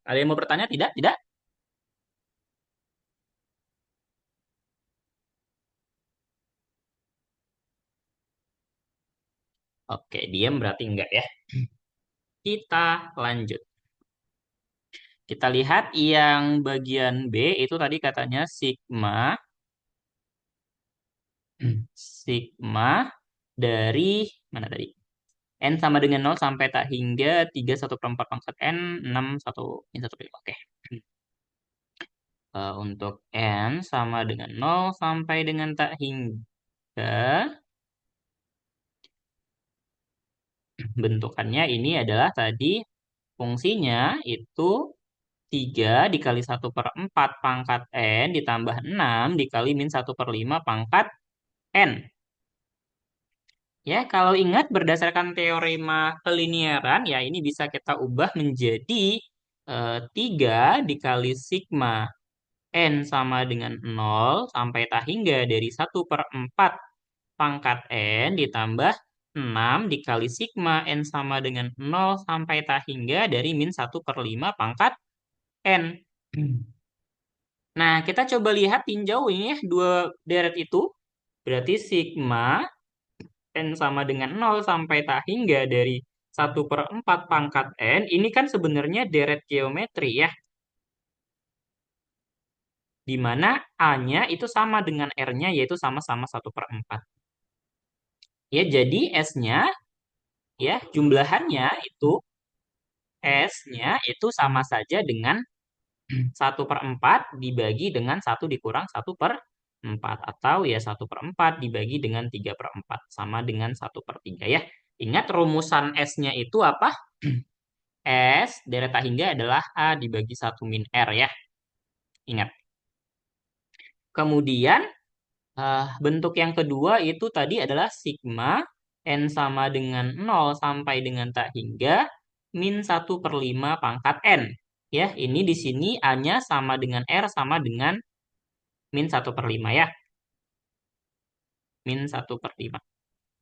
Ada yang mau bertanya? Tidak? Tidak? Oke, diam berarti enggak ya. Kita lanjut. Kita lihat yang bagian B itu tadi katanya sigma dari mana tadi? N sama dengan 0 sampai tak hingga 3/1/4 pangkat N 6 1 min 1 Oke. Untuk N sama dengan 0 sampai dengan tak hingga bentukannya ini adalah tadi fungsinya itu 3 dikali 1/4 pangkat N ditambah 6 dikali min 1/5 pangkat N. Ya, kalau ingat berdasarkan teorema kelinearan, ya ini bisa kita ubah menjadi 3 dikali sigma N sama dengan 0 sampai tak hingga dari 1/4 pangkat N ditambah 6 dikali sigma N sama dengan 0 sampai tak hingga dari min 1/5 pangkat N. Nah, kita coba lihat tinjau ini ya, dua deret itu. Berarti sigma N sama dengan 0 sampai tak hingga dari 1/4 pangkat N. Ini kan sebenarnya deret geometri ya. Di mana A-nya itu sama dengan R-nya, yaitu sama-sama 1/4. Ya, jadi S-nya, ya, jumlahannya itu, S-nya itu sama saja dengan 1/4 dibagi dengan 1 dikurang 1/4 atau ya 1/4 dibagi dengan 3/4 sama dengan 1/3 ya. Ingat rumusan S-nya itu apa? S deret tak hingga adalah A dibagi 1 min R ya. Ingat. Kemudian bentuk yang kedua itu tadi adalah sigma N sama dengan 0 sampai dengan tak hingga min 1/5 pangkat N. Ya, ini di sini A-nya sama dengan R sama dengan min 1/5 ya. Min 1/5.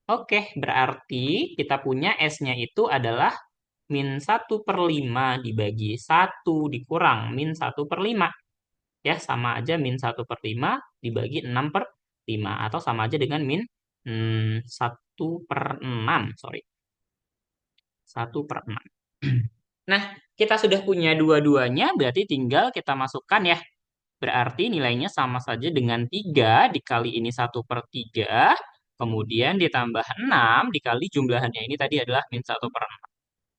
Oke, berarti kita punya S-nya itu adalah min 1/5 dibagi 1 dikurang min 1/5. Ya, sama aja min 1/5 dibagi 6/5. Atau sama aja dengan min 1/6. Sorry. 1/6. Nah, kita sudah punya dua-duanya, berarti tinggal kita masukkan ya. Berarti nilainya sama saja dengan 3 dikali ini 1/3, kemudian ditambah 6 dikali jumlahannya ini tadi adalah min 1/6.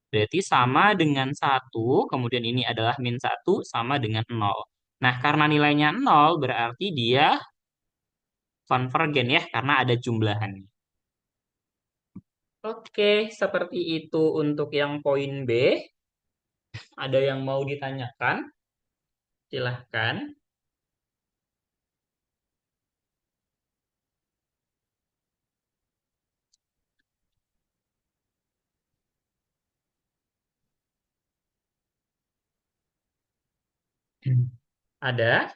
Berarti sama dengan 1, kemudian ini adalah min 1 sama dengan 0. Nah, karena nilainya 0 berarti dia konvergen ya, karena ada jumlahannya. Oke, seperti itu untuk yang poin B. Ada yang mau ditanyakan? Silahkan. Ada?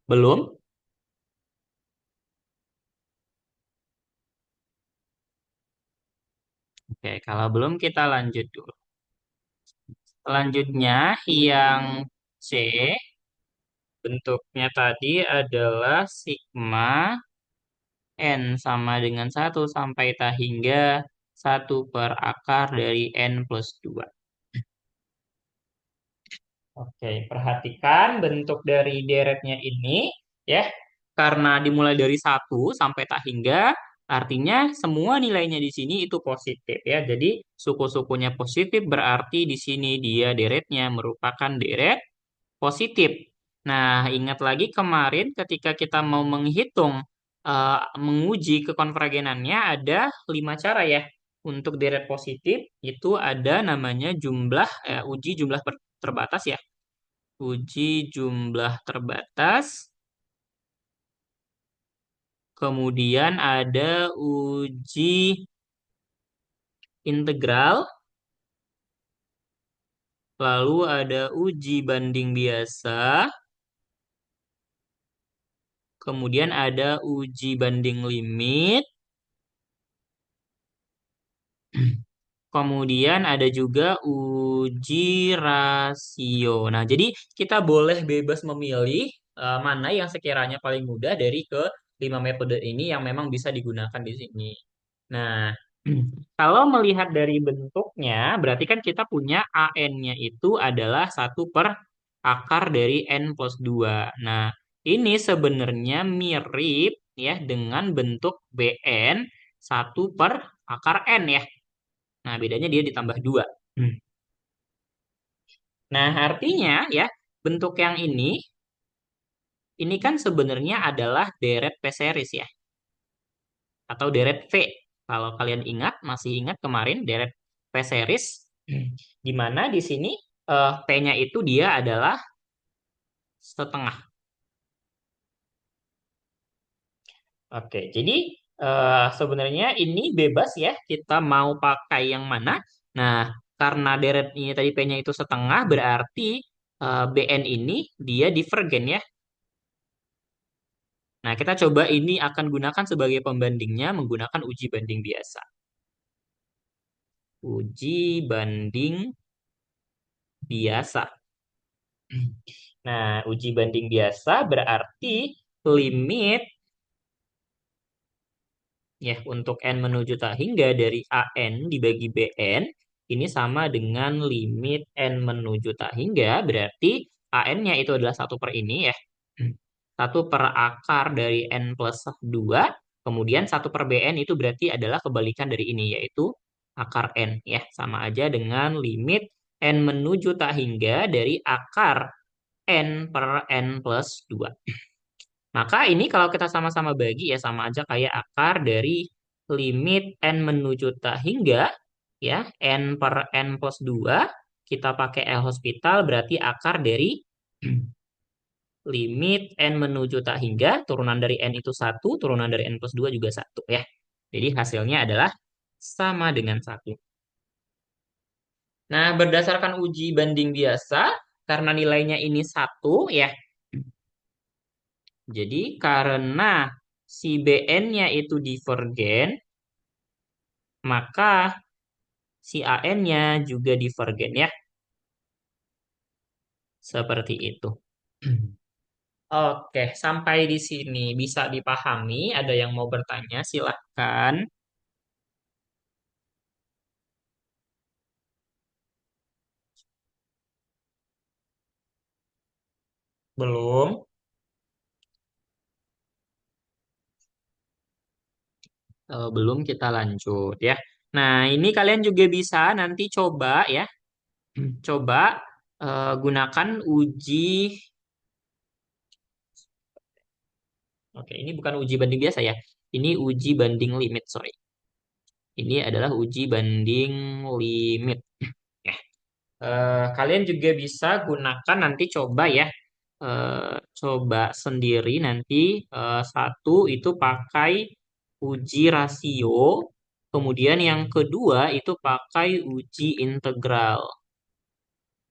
Belum? Oke, kalau belum kita lanjut dulu. Selanjutnya yang C, bentuknya tadi adalah sigma N sama dengan 1 sampai tak hingga 1/akar dari N plus 2. Oke, perhatikan bentuk dari deretnya ini ya. Karena dimulai dari 1 sampai tak hingga, artinya semua nilainya di sini itu positif ya. Jadi suku-sukunya positif berarti di sini dia deretnya merupakan deret positif. Nah, ingat lagi kemarin ketika kita mau menghitung, menguji kekonvergenannya ada 5 cara ya. Untuk deret positif itu ada namanya uji jumlah terbatas ya. Uji jumlah terbatas. Kemudian ada uji integral. Lalu ada uji banding biasa. Kemudian ada uji banding limit. Kemudian ada juga uji rasio. Nah, jadi kita boleh bebas memilih mana yang sekiranya paling mudah dari ke 5 metode ini yang memang bisa digunakan di sini. Nah, kalau melihat dari bentuknya, berarti kan kita punya AN-nya itu adalah 1/akar dari N plus 2. Nah, ini sebenarnya mirip ya dengan bentuk BN 1/akar N ya. Nah, bedanya dia ditambah 2. Nah, artinya ya, bentuk yang ini kan sebenarnya adalah deret P series ya, atau deret V. Kalau kalian masih ingat kemarin deret P series, di mana di sini P-nya itu dia adalah setengah. Oke, jadi sebenarnya ini bebas ya, kita mau pakai yang mana. Nah, karena deret ini tadi P-nya itu setengah, berarti BN ini dia divergen ya. Nah, kita coba ini akan gunakan sebagai pembandingnya menggunakan uji banding biasa. Uji banding biasa. Nah, uji banding biasa berarti limit ya untuk n menuju tak hingga dari AN dibagi BN ini sama dengan limit n menuju tak hingga berarti AN-nya itu adalah 1/ini ya. 1/akar dari n plus 2 kemudian 1/BN itu berarti adalah kebalikan dari ini yaitu akar n ya sama aja dengan limit n menuju tak hingga dari akar n per n plus 2. Maka ini kalau kita sama-sama bagi ya sama aja kayak akar dari limit n menuju tak hingga ya n per n plus 2 kita pakai L'Hospital berarti akar dari limit n menuju tak hingga turunan dari n itu 1 turunan dari n plus 2 juga 1 ya. Jadi hasilnya adalah sama dengan 1. Nah, berdasarkan uji banding biasa karena nilainya ini 1 ya. Jadi karena si BN-nya itu divergen, maka si AN-nya juga divergen ya. Seperti itu. Oke, sampai di sini bisa dipahami. Ada yang mau bertanya, silahkan. Belum? Belum kita lanjut ya. Nah, ini kalian juga bisa nanti coba ya. Coba gunakan uji. Oke, ini bukan uji banding biasa ya. Ini uji banding limit, sorry. Ini adalah uji banding limit. Ya. Kalian juga bisa gunakan nanti coba ya. Coba sendiri nanti satu itu pakai uji rasio, kemudian yang kedua itu pakai uji integral.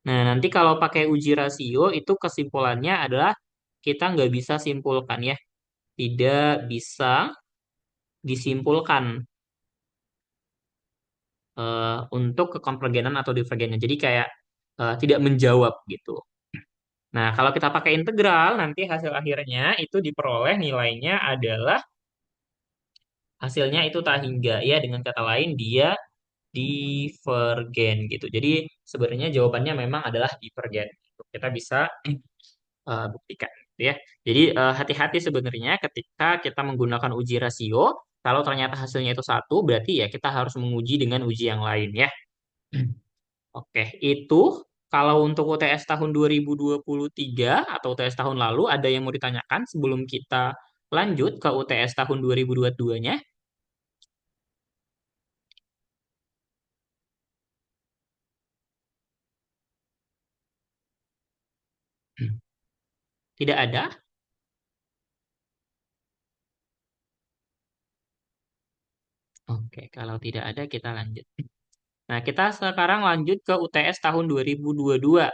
Nah, nanti kalau pakai uji rasio itu kesimpulannya adalah kita nggak bisa simpulkan ya, tidak bisa disimpulkan untuk kekonvergenan atau divergennya. Jadi kayak tidak menjawab gitu. Nah, kalau kita pakai integral, nanti hasil akhirnya itu diperoleh nilainya adalah hasilnya itu tak hingga. Ya, dengan kata lain dia divergen gitu. Jadi sebenarnya jawabannya memang adalah divergen. Kita bisa buktikan gitu ya. Jadi hati-hati sebenarnya ketika kita menggunakan uji rasio. Kalau ternyata hasilnya itu satu, berarti ya kita harus menguji dengan uji yang lain ya. Oke, itu kalau untuk UTS tahun 2023 atau UTS tahun lalu ada yang mau ditanyakan sebelum kita lanjut ke UTS tahun 2022-nya? Tidak ada? Oke, kalau tidak ada kita lanjut. Nah, kita sekarang lanjut ke UTS tahun 2022.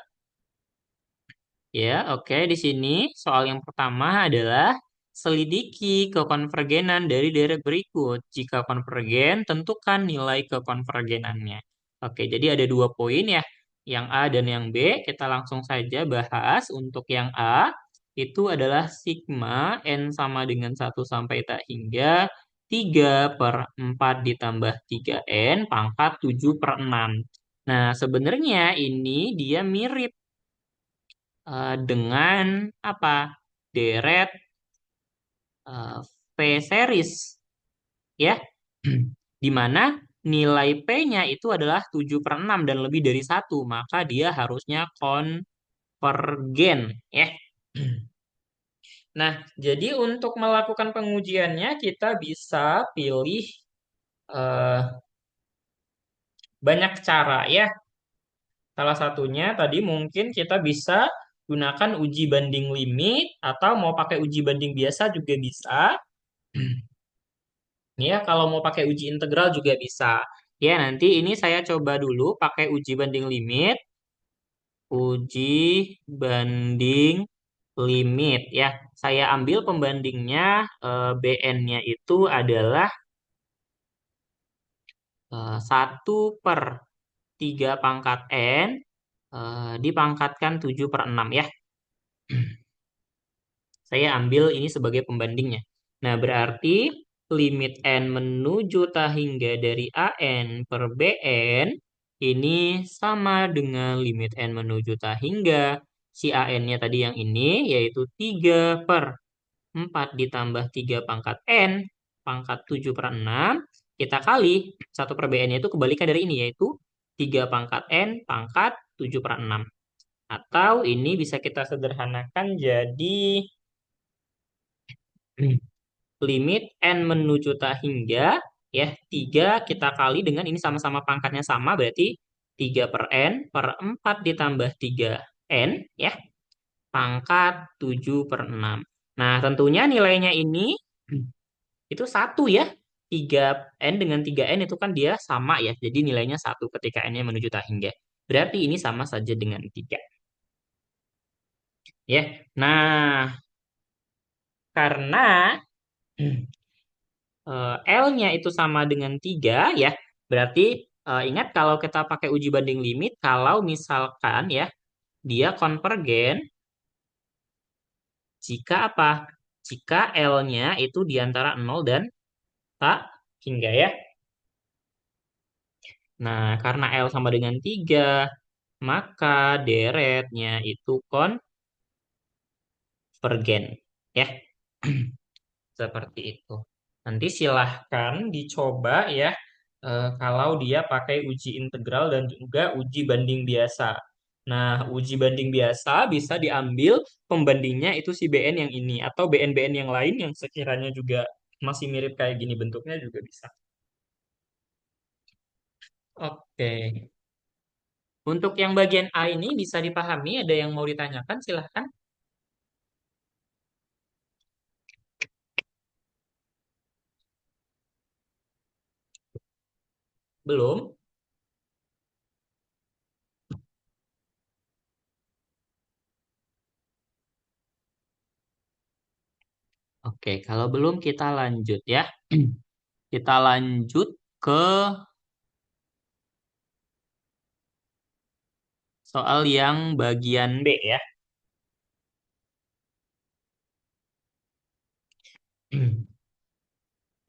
Ya, oke. Di sini soal yang pertama adalah selidiki kekonvergenan dari deret berikut. Jika konvergen, tentukan nilai kekonvergenannya. Oke, jadi ada dua poin ya, yang A dan yang B. Kita langsung saja bahas. Untuk yang A, itu adalah sigma N sama dengan 1 sampai tak hingga 3/4 ditambah 3N pangkat 7/6. Nah, sebenarnya ini dia mirip dengan apa? Deret V series ya. Di mana nilai P-nya itu adalah 7/6 dan lebih dari satu, maka dia harusnya konvergen ya. Nah, jadi untuk melakukan pengujiannya kita bisa pilih eh, banyak cara ya. Salah satunya tadi mungkin kita bisa gunakan uji banding limit atau mau pakai uji banding biasa juga bisa. Ya, kalau mau pakai uji integral juga bisa. Ya, nanti ini saya coba dulu pakai uji banding limit. Uji banding limit ya. Saya ambil pembandingnya BN-nya itu adalah 1/3 dipangkatkan 7/6 ya. Saya ambil ini sebagai pembandingnya. Nah, berarti limit N menuju tak hingga dari AN per BN ini sama dengan limit N menuju tak hingga si AN-nya tadi yang ini yaitu 3/4 ditambah 3 pangkat N pangkat 7/6 kita kali 1/BN itu kebalikan dari ini yaitu 3 pangkat N pangkat 7/6. Atau ini bisa kita sederhanakan jadi limit N menuju tak hingga ya 3 kita kali dengan ini sama-sama pangkatnya sama berarti 3/N/4 ditambah 3N ya pangkat 7/6. Nah, tentunya nilainya ini itu satu ya. 3N dengan 3N itu kan dia sama ya. Jadi nilainya satu ketika N-nya menuju tak hingga. Berarti ini sama saja dengan 3. Ya. Nah, karena L-nya itu sama dengan 3 ya. Berarti ingat kalau kita pakai uji banding limit, kalau misalkan ya dia konvergen jika apa? Jika L-nya itu di antara 0 dan tak hingga ya. Nah, karena L sama dengan 3, maka deretnya itu konvergen. Ya, seperti itu. Nanti silahkan dicoba ya, kalau dia pakai uji integral dan juga uji banding biasa. Nah, uji banding biasa bisa diambil pembandingnya itu si BN yang ini atau BN-BN yang lain yang sekiranya juga masih mirip kayak gini bentuknya juga bisa. Oke. Untuk yang bagian A ini bisa dipahami, ada yang mau ditanyakan silahkan. Belum? Oke, kalau belum kita lanjut ya. Kita lanjut ke soal yang bagian B ya.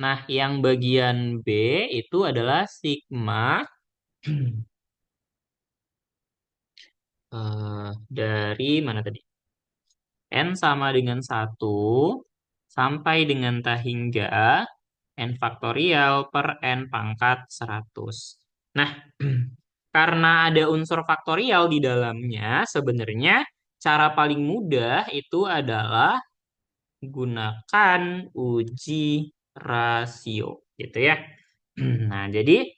Nah, yang bagian B itu adalah sigma dari mana tadi? N sama dengan 1 sampai dengan tak hingga N faktorial per N pangkat 100. Nah, karena ada unsur faktorial di dalamnya, sebenarnya cara paling mudah itu adalah gunakan uji rasio, gitu ya. Nah, jadi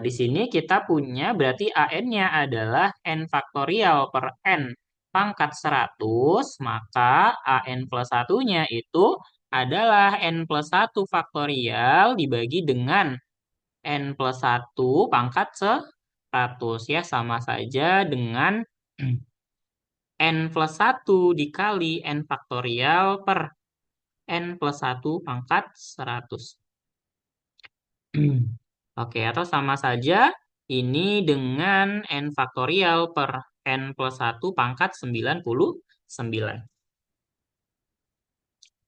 di sini kita punya berarti AN-nya adalah N faktorial per N pangkat 100, maka AN plus satunya itu adalah N plus 1 faktorial dibagi dengan N plus 1 pangkat 100 ya, sama saja dengan N plus 1 dikali N faktorial per N plus 1 pangkat 100. Oke, atau sama saja ini dengan N faktorial per N plus 1 pangkat 99.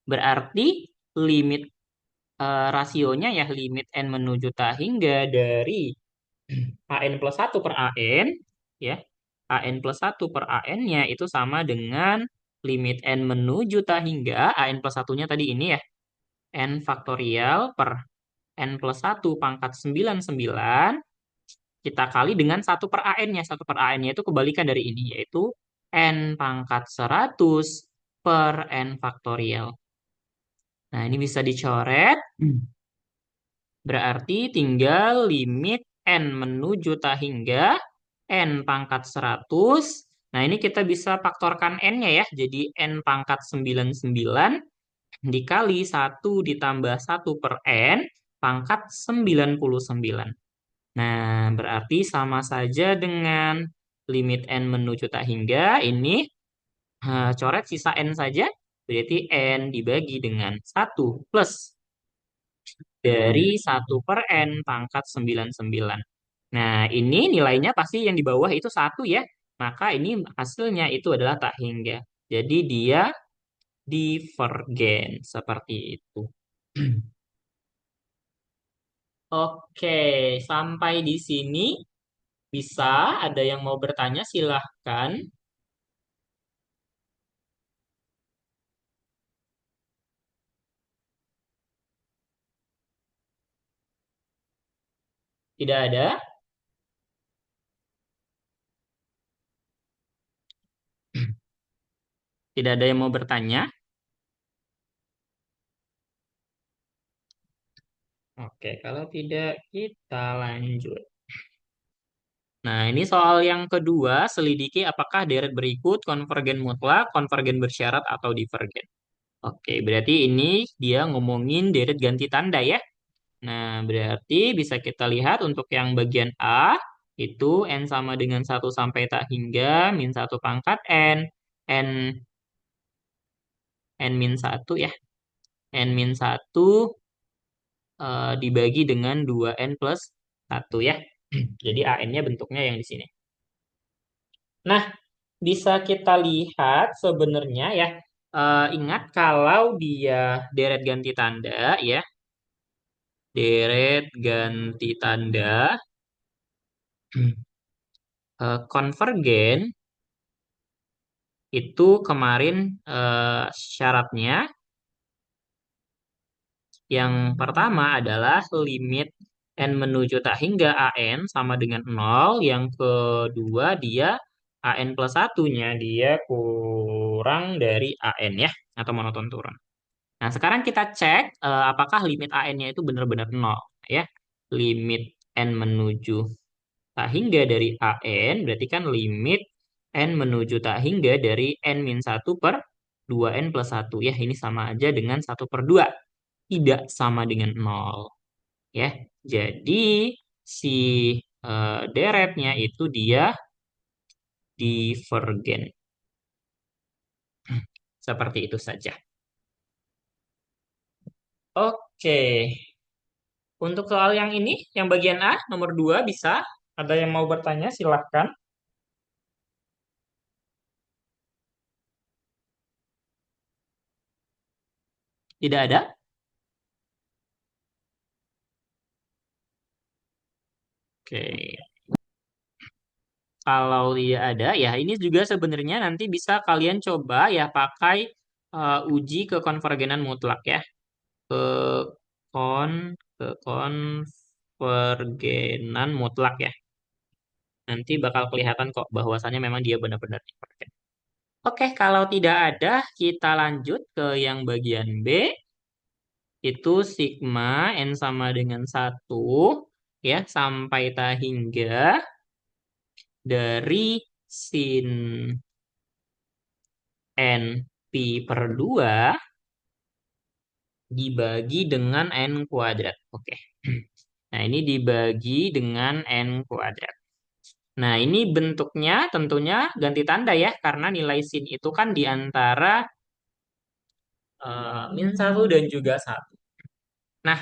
Berarti limit rasionya ya, limit N menuju tak hingga dari AN plus 1 per AN, ya, AN plus 1 per AN-nya itu sama dengan limit N menuju tak hingga, AN plus 1-nya tadi ini ya, N faktorial per N plus 1 pangkat 99 kita kali dengan 1 per AN-nya. 1 per AN-nya itu kebalikan dari ini, yaitu N pangkat 100 per N faktorial. Nah, ini bisa dicoret. Berarti tinggal limit N menuju tak hingga N pangkat 100. Nah, ini kita bisa faktorkan N-nya ya. Jadi N pangkat 99 dikali 1 ditambah 1 per N pangkat 99. Nah, berarti sama saja dengan limit N menuju tak hingga. Ini coret sisa N saja. Berarti N dibagi dengan 1 plus dari 1 per N pangkat 99. Nah, ini nilainya pasti yang di bawah itu 1 ya. Maka ini hasilnya itu adalah tak hingga. Jadi dia divergen seperti itu. Oke, sampai di sini bisa ada yang mau bertanya silahkan. Tidak ada? Tidak ada yang mau bertanya? Oke, kalau tidak kita lanjut. Nah, ini soal yang kedua, selidiki apakah deret berikut konvergen mutlak, konvergen bersyarat, atau divergen. Oke, berarti ini dia ngomongin deret ganti tanda ya. Nah, berarti bisa kita lihat untuk yang bagian A, itu N sama dengan 1 sampai tak hingga, min 1 pangkat N, N, N min 1 ya. N min 1 dibagi dengan 2N plus 1 ya. Jadi AN-nya bentuknya yang di sini. Nah, bisa kita lihat sebenarnya ya, ingat kalau dia deret ganti tanda ya, deret ganti tanda konvergen itu kemarin syaratnya Yang pertama adalah limit n menuju tak hingga an sama dengan 0. Yang kedua dia an plus satunya dia kurang dari an ya, atau monoton turun. Nah, sekarang kita cek apakah limit an-nya itu benar-benar 0 ya. Limit n menuju tak hingga dari an berarti kan limit n menuju tak hingga dari n-1 per 2n plus 1 ya. Ini sama aja dengan 1/2. Tidak sama dengan 0 ya. Jadi si deretnya itu dia divergen. Seperti itu saja. Oke. Untuk soal yang ini, yang bagian A, nomor 2 bisa. Ada yang mau bertanya, silahkan. Tidak ada? Oke. Kalau dia ada, ya ini juga sebenarnya nanti bisa kalian coba ya pakai uji kekonvergenan mutlak ya. Ke kon kekonvergenan mutlak ya. Nanti bakal kelihatan kok bahwasannya memang dia benar-benar divergen. Oke, kalau tidak ada, kita lanjut ke yang bagian B. Itu sigma n sama dengan 1 ya sampai tak hingga dari sin n pi per 2 dibagi dengan n kuadrat. Oke. Nah, ini dibagi dengan n kuadrat. Nah, ini bentuknya tentunya ganti tanda ya, karena nilai sin itu kan di antara -1 dan juga 1. Nah,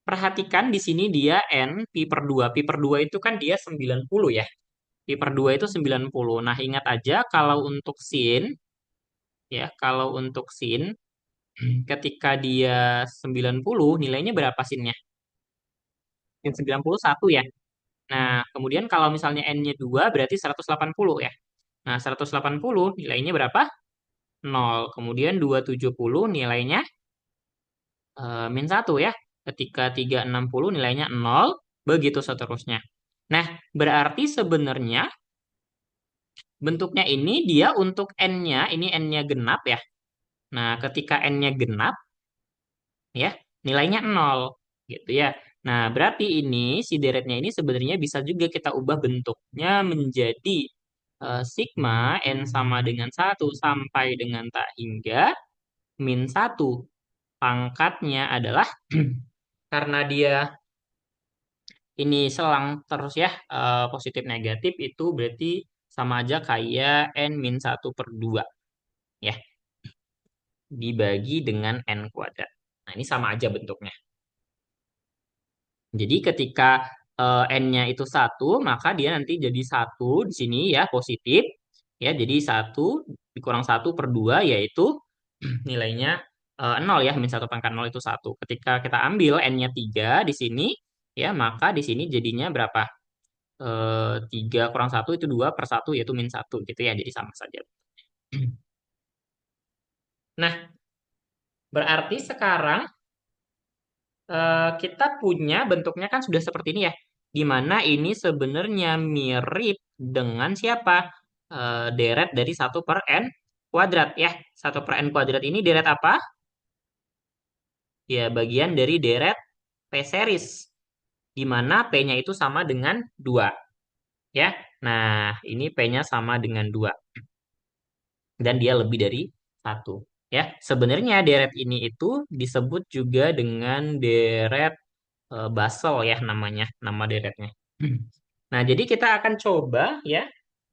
perhatikan di sini dia n pi per 2. Pi per 2 itu kan dia 90 ya. Pi per 2 itu 90. Nah, ingat aja kalau untuk sin, ya, kalau untuk sin, ketika dia 90, nilainya berapa sinnya? Sin 91 ya. Nah, kemudian kalau misalnya n-nya 2, berarti 180 ya. Nah, 180 nilainya berapa? 0. Kemudian 270 nilainya -1 ya. Ketika 360 nilainya 0, begitu seterusnya. Nah, berarti sebenarnya bentuknya ini dia untuk n-nya, ini n-nya genap ya. Nah, ketika n-nya genap, ya, nilainya 0, gitu ya. Nah, berarti ini, si deretnya ini sebenarnya bisa juga kita ubah bentuknya menjadi sigma n sama dengan 1 sampai dengan tak hingga -1. Pangkatnya adalah, karena dia ini selang terus ya, positif negatif itu berarti sama aja kayak n-1/2 ya, dibagi dengan n kuadrat. Nah, ini sama aja bentuknya. Jadi ketika n-nya itu 1, maka dia nanti jadi 1 di sini ya, positif. Ya, jadi 1 dikurang 1/2 yaitu nilainya 0 ya, -1/0 itu 1. Ketika kita ambil n-nya 3 di sini, ya, maka di sini jadinya berapa? 3 kurang 1 itu 2/1 yaitu -1 gitu ya, jadi sama saja. Nah, berarti sekarang kita punya bentuknya kan sudah seperti ini ya, di mana ini sebenarnya mirip dengan siapa? Deret dari 1/n kuadrat ya. 1/n kuadrat ini deret apa? Ya, bagian dari deret P series, di mana P-nya itu sama dengan 2 ya. Nah, ini P-nya sama dengan 2 dan dia lebih dari 1 ya. Sebenarnya deret ini itu disebut juga dengan deret Basel ya namanya, nama deretnya. Nah, jadi kita akan coba ya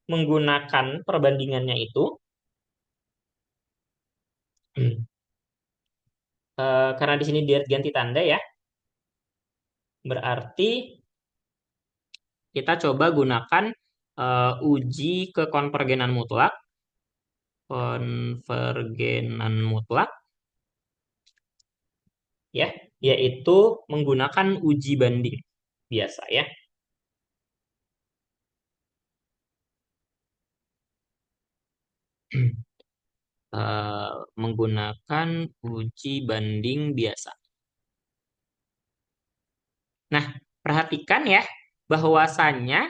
menggunakan perbandingannya itu. Karena di sini deret ganti tanda ya. Berarti kita coba gunakan uji kekonvergenan mutlak. Konvergenan mutlak ya, yaitu menggunakan uji banding biasa ya. eh, menggunakan uji banding biasa. Nah, perhatikan ya, bahwasannya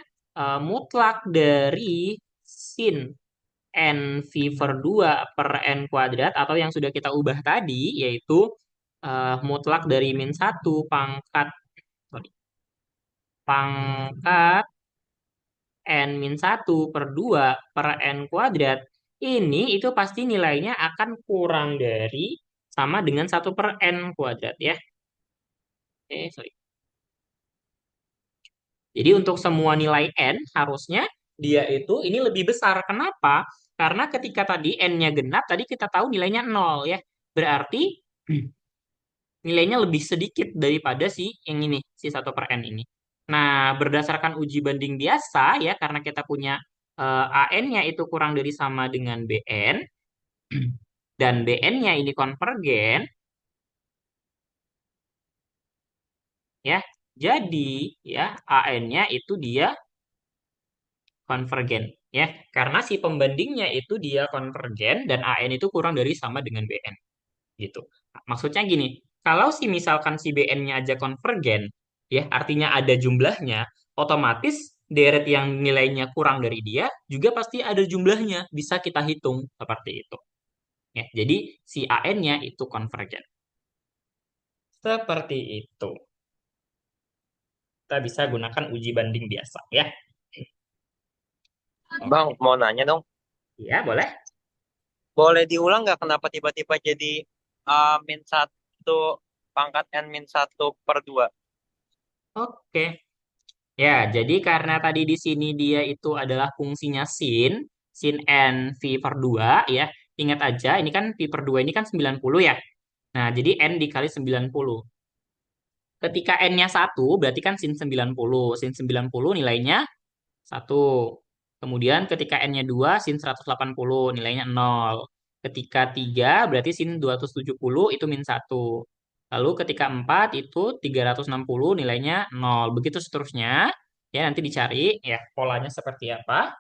mutlak dari sin n v per 2 per n kuadrat atau yang sudah kita ubah tadi, yaitu mutlak dari min 1 sorry, pangkat n min 1 per 2 per n kuadrat, ini itu pasti nilainya akan kurang dari sama dengan 1 per n kuadrat ya. Sorry. Jadi untuk semua nilai n harusnya dia itu ini lebih besar. Kenapa? Karena ketika tadi n-nya genap, tadi kita tahu nilainya 0 ya. Berarti nilainya lebih sedikit daripada si yang ini, si 1 per n ini. Nah, berdasarkan uji banding biasa ya, karena kita punya AN-nya itu kurang dari sama dengan BN, dan BN-nya ini konvergen, ya. Jadi, ya, AN-nya itu dia konvergen, ya. Karena si pembandingnya itu dia konvergen, dan AN itu kurang dari sama dengan BN. Gitu. Maksudnya gini, kalau si misalkan si BN-nya aja konvergen, ya artinya ada jumlahnya, otomatis deret yang nilainya kurang dari dia juga pasti ada jumlahnya, bisa kita hitung seperti itu. Ya, jadi si AN-nya itu konvergen. Seperti itu. Kita bisa gunakan uji banding biasa ya. Bang, Oke. mau nanya dong. Ya, boleh. Boleh diulang nggak kenapa tiba-tiba jadi min 1 pangkat n min 1/2? Oke. Ya, jadi karena tadi di sini dia itu adalah fungsinya sin n V per 2 ya. Ingat aja, ini kan V per 2 ini kan 90 ya. Nah, jadi n dikali 90. Ketika n-nya 1, berarti kan sin 90. Sin 90 nilainya 1. Kemudian ketika n-nya 2, sin 180 nilainya 0. Ketika 3, berarti sin 270 itu min 1. Lalu ketika 4 itu 360 nilainya 0. Begitu seterusnya. Ya, nanti dicari ya polanya seperti apa.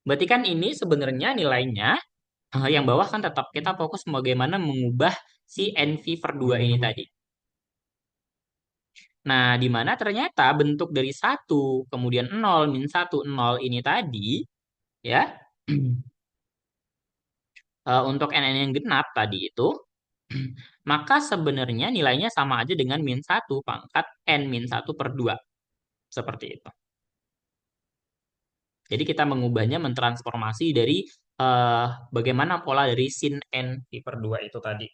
Berarti kan ini sebenarnya nilainya yang bawah kan tetap kita fokus bagaimana mengubah si NV per 2 ini tadi. Nah, di mana ternyata bentuk dari 1, kemudian 0, min 1, 0 ini tadi, ya, untuk n yang genap tadi itu, maka sebenarnya nilainya sama aja dengan min 1 pangkat n min 1 per 2. Seperti itu. Jadi kita mengubahnya mentransformasi dari bagaimana pola dari sin n pi per 2 itu tadi.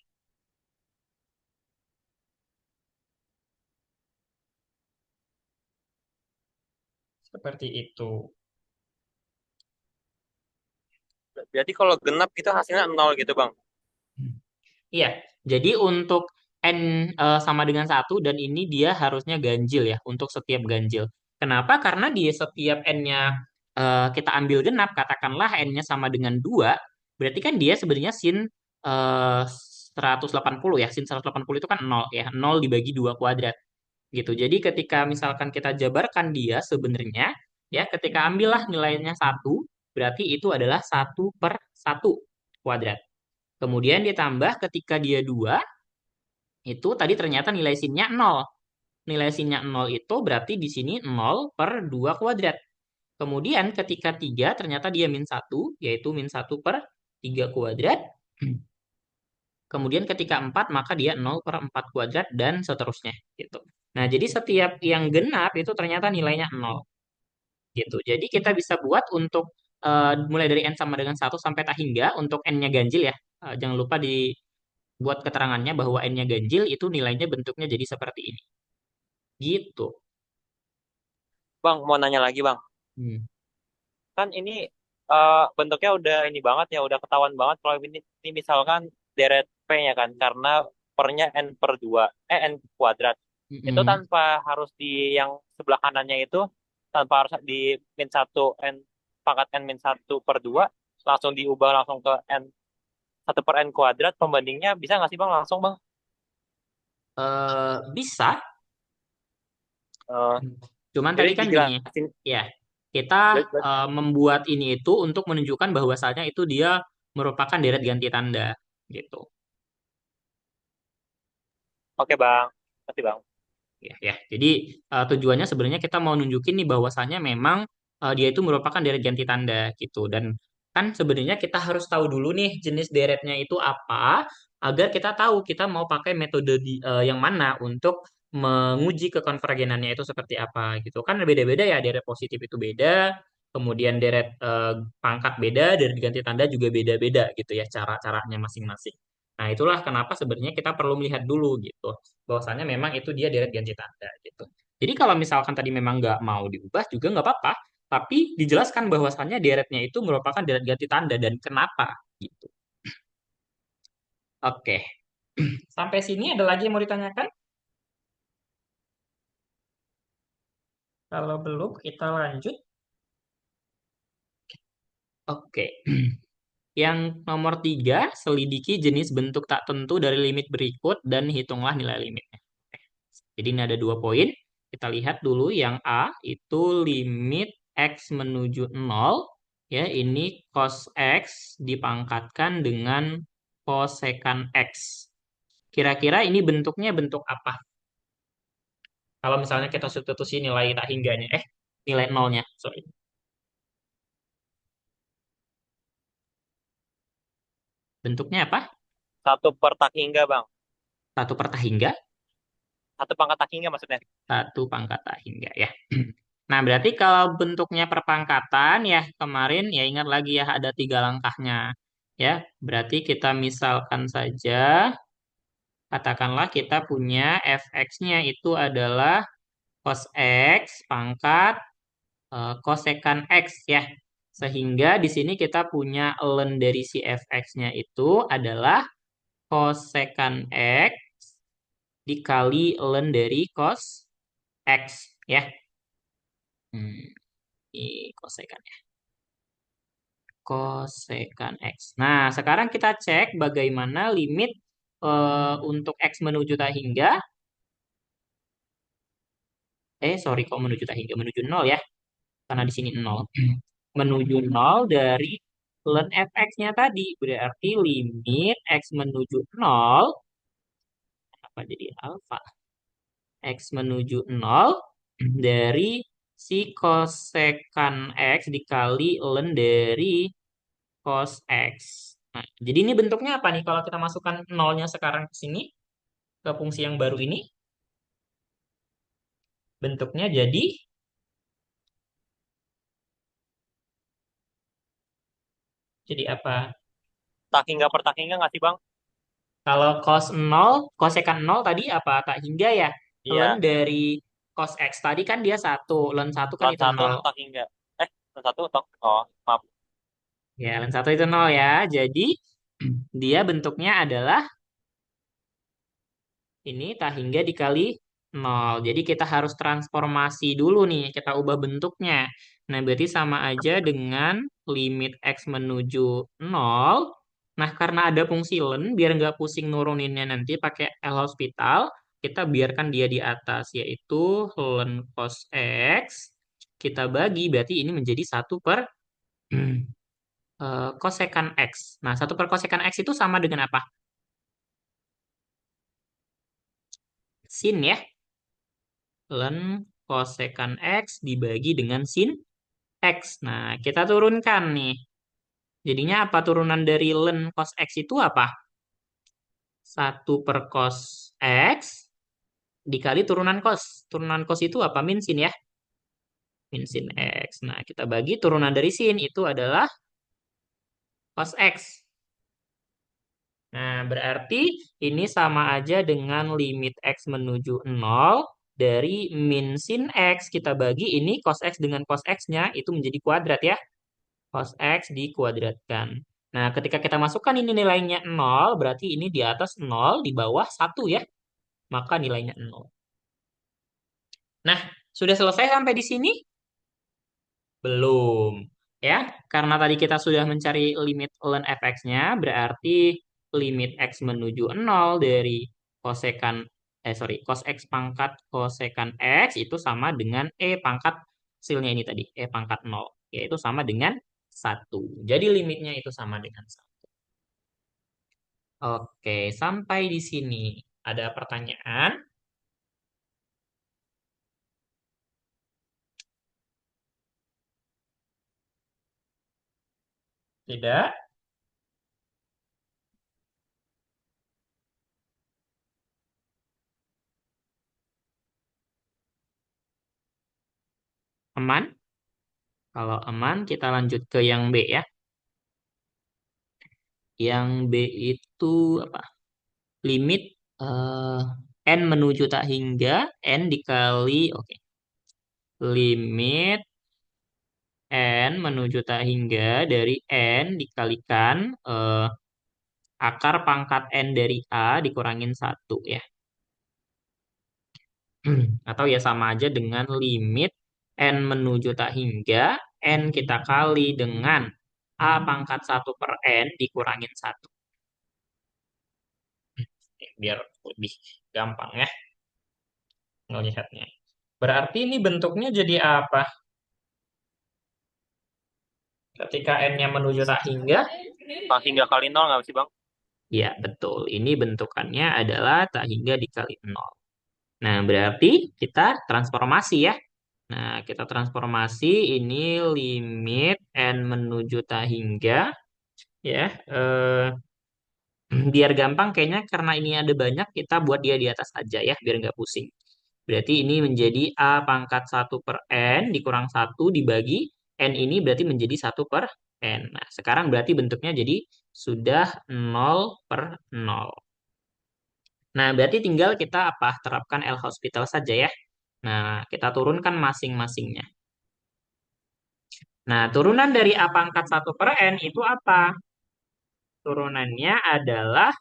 Seperti itu. Berarti kalau genap itu hasilnya 0 gitu, Bang. Iya, jadi untuk n sama dengan 1 dan ini dia harusnya ganjil ya untuk setiap ganjil. Kenapa? Karena di setiap n-nya kita ambil genap, katakanlah n-nya sama dengan 2, berarti kan dia sebenarnya sin 180 ya. Sin 180 itu kan 0 ya, 0 dibagi 2 kuadrat gitu. Jadi ketika misalkan kita jabarkan dia sebenarnya ya ketika ambillah nilainya 1, berarti itu adalah 1/1 kuadrat. Kemudian ditambah ketika dia 2, itu tadi ternyata nilai sinnya 0. Nilai sinnya 0 itu berarti di sini 0/2 kuadrat. Kemudian ketika 3 ternyata dia min 1, yaitu min 1/3 kuadrat. Kemudian ketika 4 maka dia 0/4 kuadrat dan seterusnya gitu. Nah, jadi setiap yang genap itu ternyata nilainya 0 gitu. Jadi kita bisa buat untuk mulai dari n sama dengan 1 sampai tak hingga untuk n-nya ganjil ya. Jangan lupa dibuat keterangannya bahwa n-nya ganjil itu nilainya bentuknya jadi seperti ini. Gitu. Bang, mau nanya lagi, Bang. Hmm. Kan ini bentuknya udah ini banget ya, udah ketahuan banget kalau ini misalkan deret P-nya kan, karena pernya n/2, n kuadrat. Itu Mm-mm. tanpa harus di yang sebelah kanannya itu, tanpa harus di min 1 n pangkat n min 1/2, langsung diubah langsung ke n 1/n kuadrat, pembandingnya bisa nggak sih Bang langsung Bang? Bisa. Eh, Cuman jadi tadi kan gini, dijelasin. ya kita membuat ini itu untuk menunjukkan bahwasanya itu dia merupakan deret ganti tanda gitu. Oke Bang, nanti Bang. Ya. Jadi tujuannya sebenarnya kita mau nunjukin nih bahwasannya memang dia itu merupakan deret ganti tanda gitu. Dan kan sebenarnya kita harus tahu dulu nih jenis deretnya itu apa agar kita tahu kita mau pakai metode yang mana untuk menguji kekonvergenannya itu seperti apa gitu. Kan beda-beda ya, deret positif itu beda, kemudian deret pangkat beda, deret ganti tanda juga beda-beda gitu ya cara-caranya masing-masing. Nah, itulah kenapa sebenarnya kita perlu melihat dulu gitu bahwasannya memang itu dia deret ganti tanda gitu. Jadi kalau misalkan tadi memang nggak mau diubah juga nggak apa-apa, tapi dijelaskan bahwasannya deretnya itu merupakan deret ganti tanda dan kenapa gitu. Oke, sampai sini ada lagi yang mau ditanyakan? Kalau belum, kita lanjut. Oke, yang nomor 3, selidiki jenis bentuk tak tentu dari limit berikut dan hitunglah nilai limitnya. Jadi ini ada 2 poin. Kita lihat dulu yang A itu limit X menuju 0. Ya, ini cos X dipangkatkan dengan kosekan X. Kira-kira ini bentuknya bentuk apa? Kalau misalnya kita substitusi nilai tak hingganya. Nilai nolnya. Sorry. Bentuknya apa? 1/tak hingga Bang. 1/tak hingga. 1 pangkat tak hingga maksudnya. 1/tak hingga ya. Nah, berarti kalau bentuknya perpangkatan ya kemarin ya ingat lagi ya ada 3 langkahnya. Ya, berarti kita misalkan saja katakanlah kita punya fx-nya itu adalah cos x pangkat kosekan x ya. Sehingga di sini kita punya ln dari si fx-nya itu adalah kosekan x dikali ln dari cos x ya. Ini kosekan kosekan X. Nah, sekarang kita cek bagaimana limit untuk X menuju tak hingga. Sorry, kok menuju tak hingga? Menuju 0 ya, karena di sini 0. Menuju 0 dari ln fx-nya tadi. Berarti limit X menuju 0, apa jadi alfa? X menuju 0 dari si kosekan X dikali ln dari cos X. Nah, jadi ini bentuknya apa nih? Kalau kita masukkan nolnya sekarang ke sini, ke fungsi yang baru ini, bentuknya jadi apa? Tak hingga per tak hingga nggak sih Bang? Kalau cos 0, kosekan 0 tadi apa? Tak hingga ya? Ln Iya, dari cos X tadi kan dia 1. Ln 1 kan ln itu 1 0. tak hingga. Ln 1 tak. Oh, maaf. Ya, Ln 1 itu 0 ya. Jadi, dia bentuknya adalah ini tak hingga dikali 0. Jadi kita harus transformasi dulu nih, kita ubah bentuknya. Nah, berarti sama aja dengan limit X menuju 0. Nah, karena ada fungsi ln, biar nggak pusing nuruninnya nanti pakai L'Hospital, kita biarkan dia di atas, yaitu ln cos X. Kita bagi, berarti ini menjadi 1/kosekan X. Nah, 1/kosekan X itu sama dengan apa? Sin ya. Ln kosekan X dibagi dengan sin X. Nah, kita turunkan nih. Jadinya apa turunan dari ln cos X itu apa? 1/cos X dikali turunan cos. Turunan cos itu apa? Min sin ya. Min sin X. Nah, kita bagi turunan dari sin itu adalah cos X. Nah, berarti ini sama aja dengan limit X menuju 0 dari min sin X. Kita bagi ini cos X dengan cos X-nya itu menjadi kuadrat ya. Cos X dikuadratkan. Nah, ketika kita masukkan ini nilainya 0, berarti ini di atas 0, di bawah 1 ya. Maka nilainya 0. Nah, sudah selesai sampai di sini? Belum. Ya, karena tadi kita sudah mencari limit ln fx-nya, berarti limit x menuju 0 dari kosekan, cos x pangkat kosekan x itu sama dengan pangkat hasilnya ini tadi, pangkat 0. Yaitu sama dengan 1. Jadi limitnya itu sama dengan 1. Oke, sampai di sini. Ada pertanyaan? Tidak? Aman? Kalau aman, kita lanjut ke yang B ya. Yang B itu apa? Limit eh, N menuju tak hingga N dikali, oke. Limit N menuju tak hingga dari N dikalikan akar pangkat N dari A dikurangin 1 ya. Atau ya sama aja dengan limit N menuju tak hingga N kita kali dengan A pangkat 1/N dikurangin 1. Biar lebih gampang ya ngelihatnya. Berarti ini bentuknya jadi apa? Ketika N-nya menuju tak hingga, Hingga kali 0 nggak sih, Bang? ya betul. Ini bentukannya adalah tak hingga dikali 0. Nah, berarti kita transformasi ya. Nah, kita transformasi ini limit N menuju tak hingga ya. Biar gampang kayaknya karena ini ada banyak kita buat dia di atas aja ya biar nggak pusing. Berarti ini menjadi A pangkat 1/N dikurang 1 dibagi N ini berarti menjadi 1/N. Nah, sekarang berarti bentuknya jadi sudah 0/0. Nah, berarti tinggal kita apa? Terapkan L'Hospital saja ya. Nah, kita turunkan masing-masingnya. Nah, turunan dari A pangkat 1/N itu apa? Turunannya adalah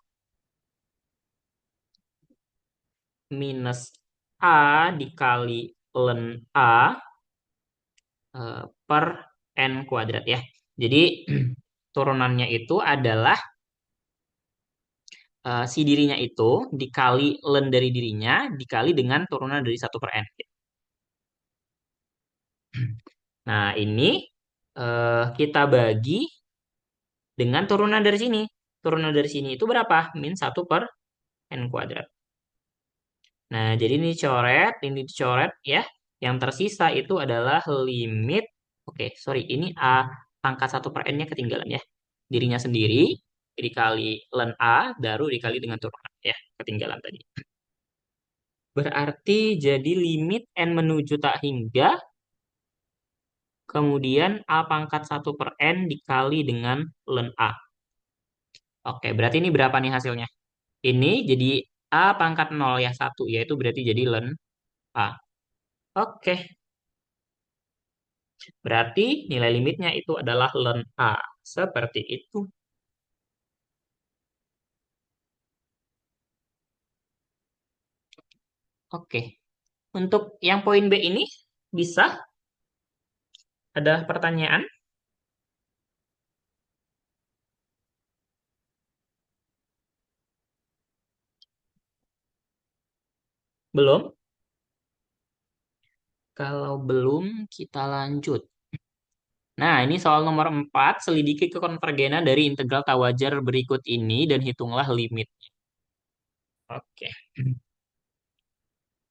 minus A dikali ln A per N kuadrat ya. Jadi, turunannya itu adalah si dirinya itu dikali ln dari dirinya dikali dengan turunan dari 1/N. Nah, ini kita bagi dengan turunan dari sini. Turunan dari sini itu berapa? Min 1/N kuadrat. Nah, jadi ini dicoret ya. Yang tersisa itu adalah limit. Oke, sorry. Ini A pangkat 1/N-nya ketinggalan ya. Dirinya sendiri dikali ln A, baru dikali dengan turunan ya. Ketinggalan tadi. Berarti jadi limit N menuju tak hingga. Kemudian A pangkat 1/N dikali dengan ln A. Oke, berarti ini berapa nih hasilnya? Ini jadi A pangkat 0 ya 1, yaitu berarti jadi ln A. Oke, berarti nilai limitnya itu adalah ln A. Seperti itu. Oke, untuk yang poin B ini bisa? Ada pertanyaan? Belum? Kalau belum, kita lanjut. Nah, ini soal nomor 4, selidiki kekonvergenan dari integral tak wajar berikut ini dan hitunglah limit. Oke.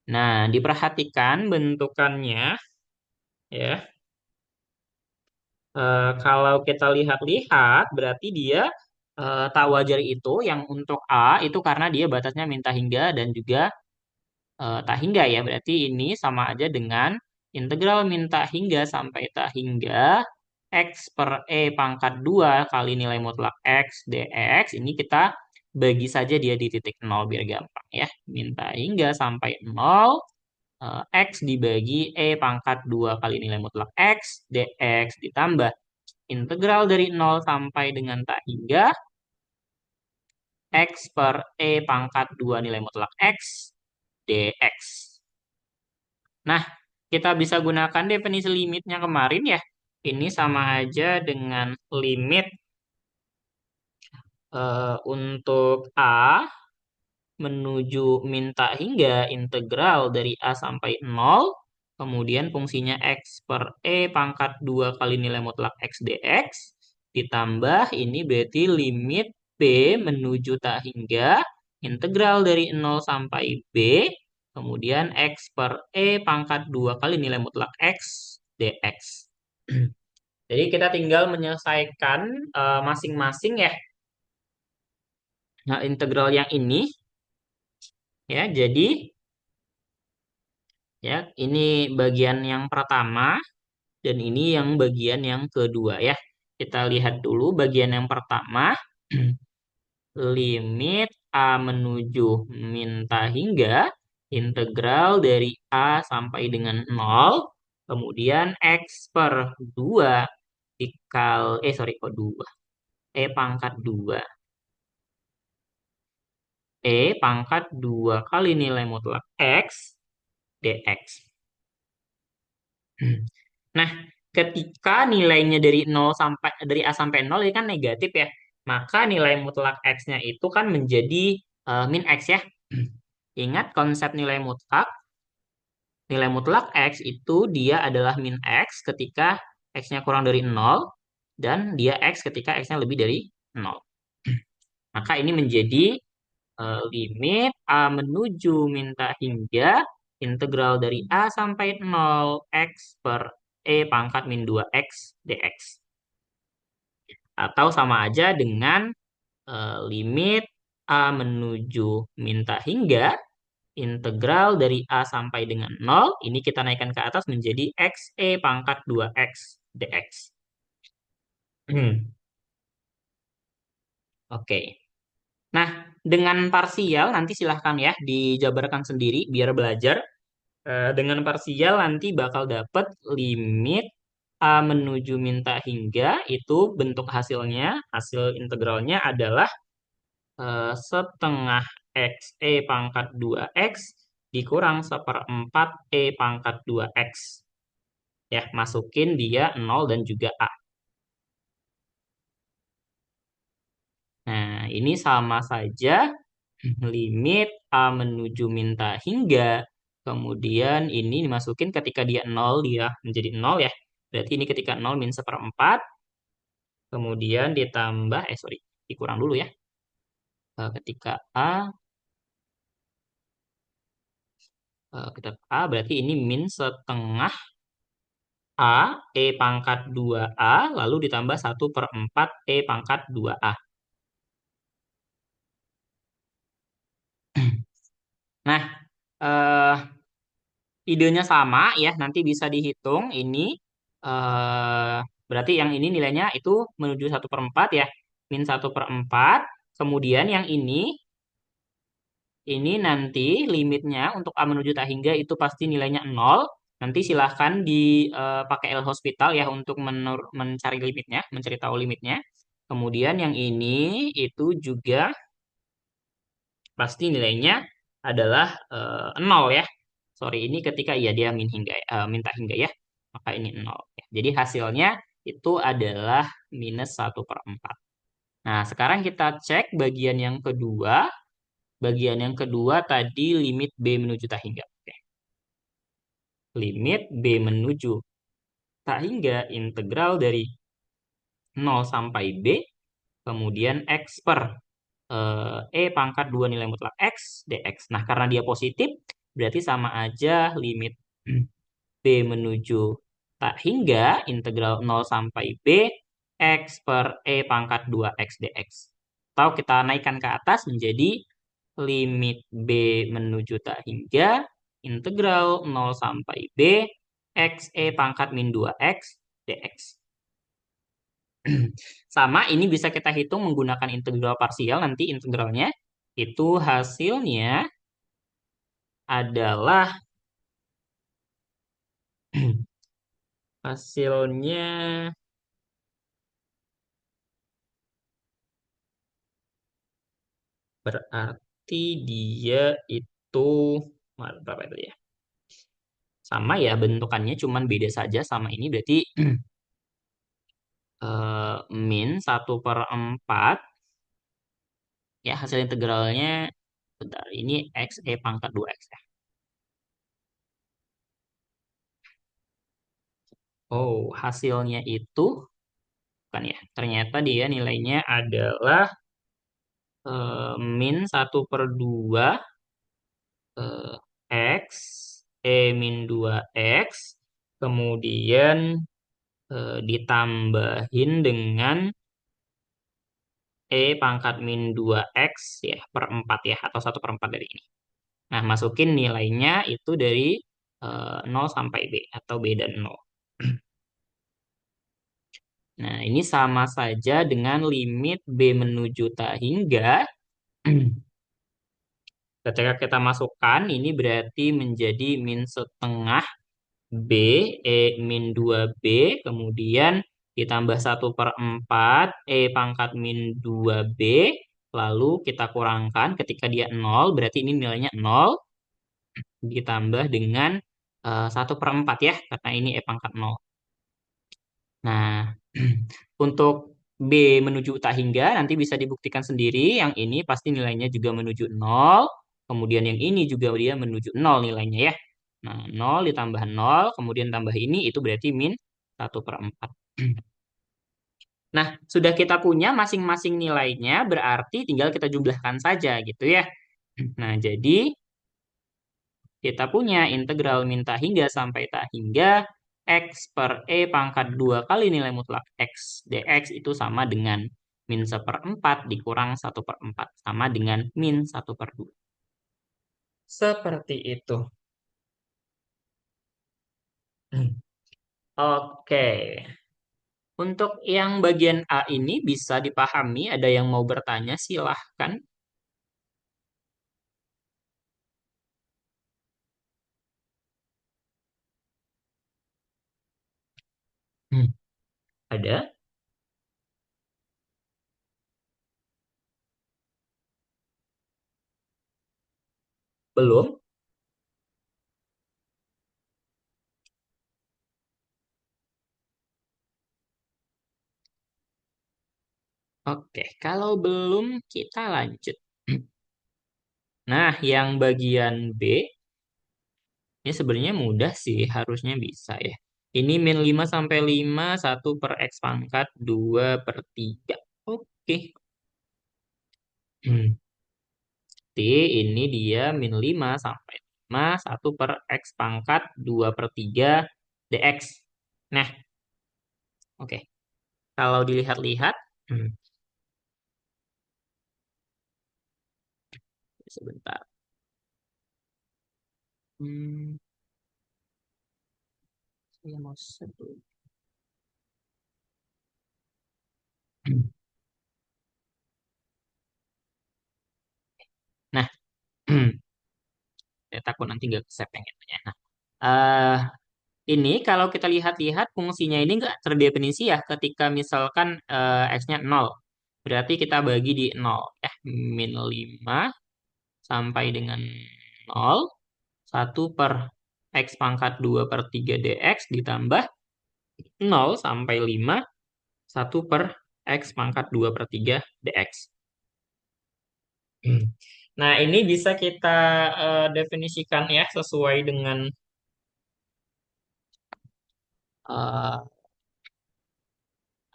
Nah, diperhatikan bentukannya ya. Kalau kita lihat-lihat, berarti dia tak wajar itu yang untuk A itu karena dia batasnya minta hingga dan juga tak hingga ya. Berarti ini sama aja dengan integral minta hingga sampai tak hingga X per E pangkat 2 kali nilai mutlak X dx. Ini kita bagi saja dia di titik 0 biar gampang ya. Minta hingga sampai 0 X dibagi E pangkat 2 kali nilai mutlak X dx ditambah integral dari 0 sampai dengan tak hingga X per E pangkat 2 nilai mutlak X dx. Nah, kita bisa gunakan definisi limitnya kemarin ya. Ini sama aja dengan limit untuk A menuju minta hingga integral dari A sampai 0. Kemudian fungsinya X per E pangkat 2 kali nilai mutlak X dx. Ditambah ini berarti limit B menuju tak hingga integral dari 0 sampai B, kemudian X per E pangkat 2 kali nilai mutlak X dx. Jadi kita tinggal menyelesaikan masing-masing ya. Nah, integral yang ini ya, jadi ya ini bagian yang pertama dan ini yang bagian yang kedua ya. Kita lihat dulu bagian yang pertama. Limit A menuju min tak hingga integral dari A sampai dengan 0, kemudian X per 2 sorry kok 2, E pangkat 2, E pangkat 2 kali nilai mutlak X dx. Nah, ketika nilainya dari A sampai 0 ini kan negatif ya. Maka nilai mutlak X-nya itu kan menjadi min X ya. Ingat konsep nilai mutlak. Nilai mutlak X itu dia adalah min X ketika X-nya kurang dari 0 dan dia X ketika X-nya lebih dari 0. Maka ini menjadi limit A menuju minta hingga integral dari A sampai 0 X per E pangkat min 2X dx. Atau sama aja dengan limit A menuju minta hingga integral dari A sampai dengan 0. Ini kita naikkan ke atas menjadi X E pangkat 2X dx. Oke. Nah, dengan parsial nanti silahkan ya dijabarkan sendiri biar belajar. Dengan parsial nanti bakal dapat limit A menuju minta hingga itu bentuk hasil integralnya adalah setengah X E pangkat 2X dikurang seperempat E pangkat 2X. Ya, masukin dia 0 dan juga A. Nah, ini sama saja limit A menuju minta hingga. Kemudian ini dimasukin ketika dia 0, dia menjadi 0 ya. Berarti ini ketika 0 min seperempat. Kemudian ditambah, sorry, dikurang dulu ya. Ketika A berarti ini min setengah A, E pangkat 2A, lalu ditambah 1/4 E pangkat 2A. Nah, eh, idenya sama ya, nanti bisa dihitung ini. eh Berarti yang ini nilainya itu menuju 1/4 ya, min 1/4. Kemudian yang ini nanti limitnya untuk A menuju tak hingga itu pasti nilainya 0. Nanti silahkan dipakai L-Hospital ya untuk mencari limitnya, mencari tahu limitnya. Kemudian yang ini itu juga pasti nilainya adalah 0 ya. Sorry, ini ketika ya dia minta hingga ya. Maka ini 0. Ya. Jadi hasilnya itu adalah minus 1/4. Nah, sekarang kita cek bagian yang kedua. Bagian yang kedua tadi limit B menuju tak hingga. Oke. Limit B menuju tak hingga integral dari 0 sampai B. Kemudian X per E pangkat 2 nilai mutlak X dx. Nah, karena dia positif, berarti sama aja limit B menuju tak hingga integral 0 sampai B X per E pangkat 2 X dx. Atau kita naikkan ke atas menjadi limit B menuju tak hingga integral 0 sampai B X E pangkat min 2X dx. Sama, ini bisa kita hitung menggunakan integral parsial. Nanti integralnya itu hasilnya adalah hasilnya berarti dia itu berapa itu ya? Sama ya bentukannya, cuman beda saja sama ini berarti min 1/4 ya hasil integralnya bentar, ini X E pangkat 2X ya. Oh, hasilnya itu bukan ya. Ternyata dia nilainya adalah min 1/2 eh, X, min 2X, kemudian ditambahin dengan pangkat min 2X ya per 4 ya, atau 1/4 dari ini. Nah, masukin nilainya itu dari 0 sampai B, atau B dan 0. Nah, ini sama saja dengan limit B menuju tak hingga. Ketika kita masukkan, ini berarti menjadi min setengah B, min 2B, kemudian ditambah 1/4, pangkat min 2B, lalu kita kurangkan ketika dia 0, berarti ini nilainya 0, ditambah dengan 1/4 ya, karena ini pangkat 0. Nah, untuk B menuju tak hingga nanti bisa dibuktikan sendiri. Yang ini pasti nilainya juga menuju 0. Kemudian yang ini juga dia menuju 0 nilainya ya. Nah, 0 ditambah 0, kemudian tambah ini, itu berarti min 1/4. Nah, sudah kita punya masing-masing nilainya, berarti tinggal kita jumlahkan saja gitu ya. Nah, jadi kita punya integral min tak hingga sampai tak hingga X per pangkat 2 kali nilai mutlak X dx itu sama dengan min 1/4 dikurang 1/4 sama dengan min 1/2. Seperti itu. Oke. Untuk yang bagian A ini bisa dipahami, ada yang mau bertanya silahkan. Hmm, Ada? Belum? Oke, kalau belum kita lanjut. Nah, yang bagian B ini sebenarnya mudah sih, harusnya bisa ya. Ini min 5 sampai 5, 1 per X pangkat 2 per 3. Oke. Berarti ini dia min 5 sampai 5, 1 per X pangkat 2 per 3 dx. Nah, oke. Kalau dilihat-lihat, sebentar. Hmm, saya mau sebut. Nah, saya takut nanti nggak kesepeng ya. Nah, eh, ini kalau kita lihat-lihat fungsinya ini nggak terdefinisi ya ketika misalkan X-nya 0. Berarti kita bagi di 0 ya. Min 5 sampai dengan 0. 1 per X pangkat 2 per 3 dx ditambah 0 sampai 5. 1 per X pangkat 2 per 3 dx. Nah, ini bisa kita definisikan ya sesuai dengan eh,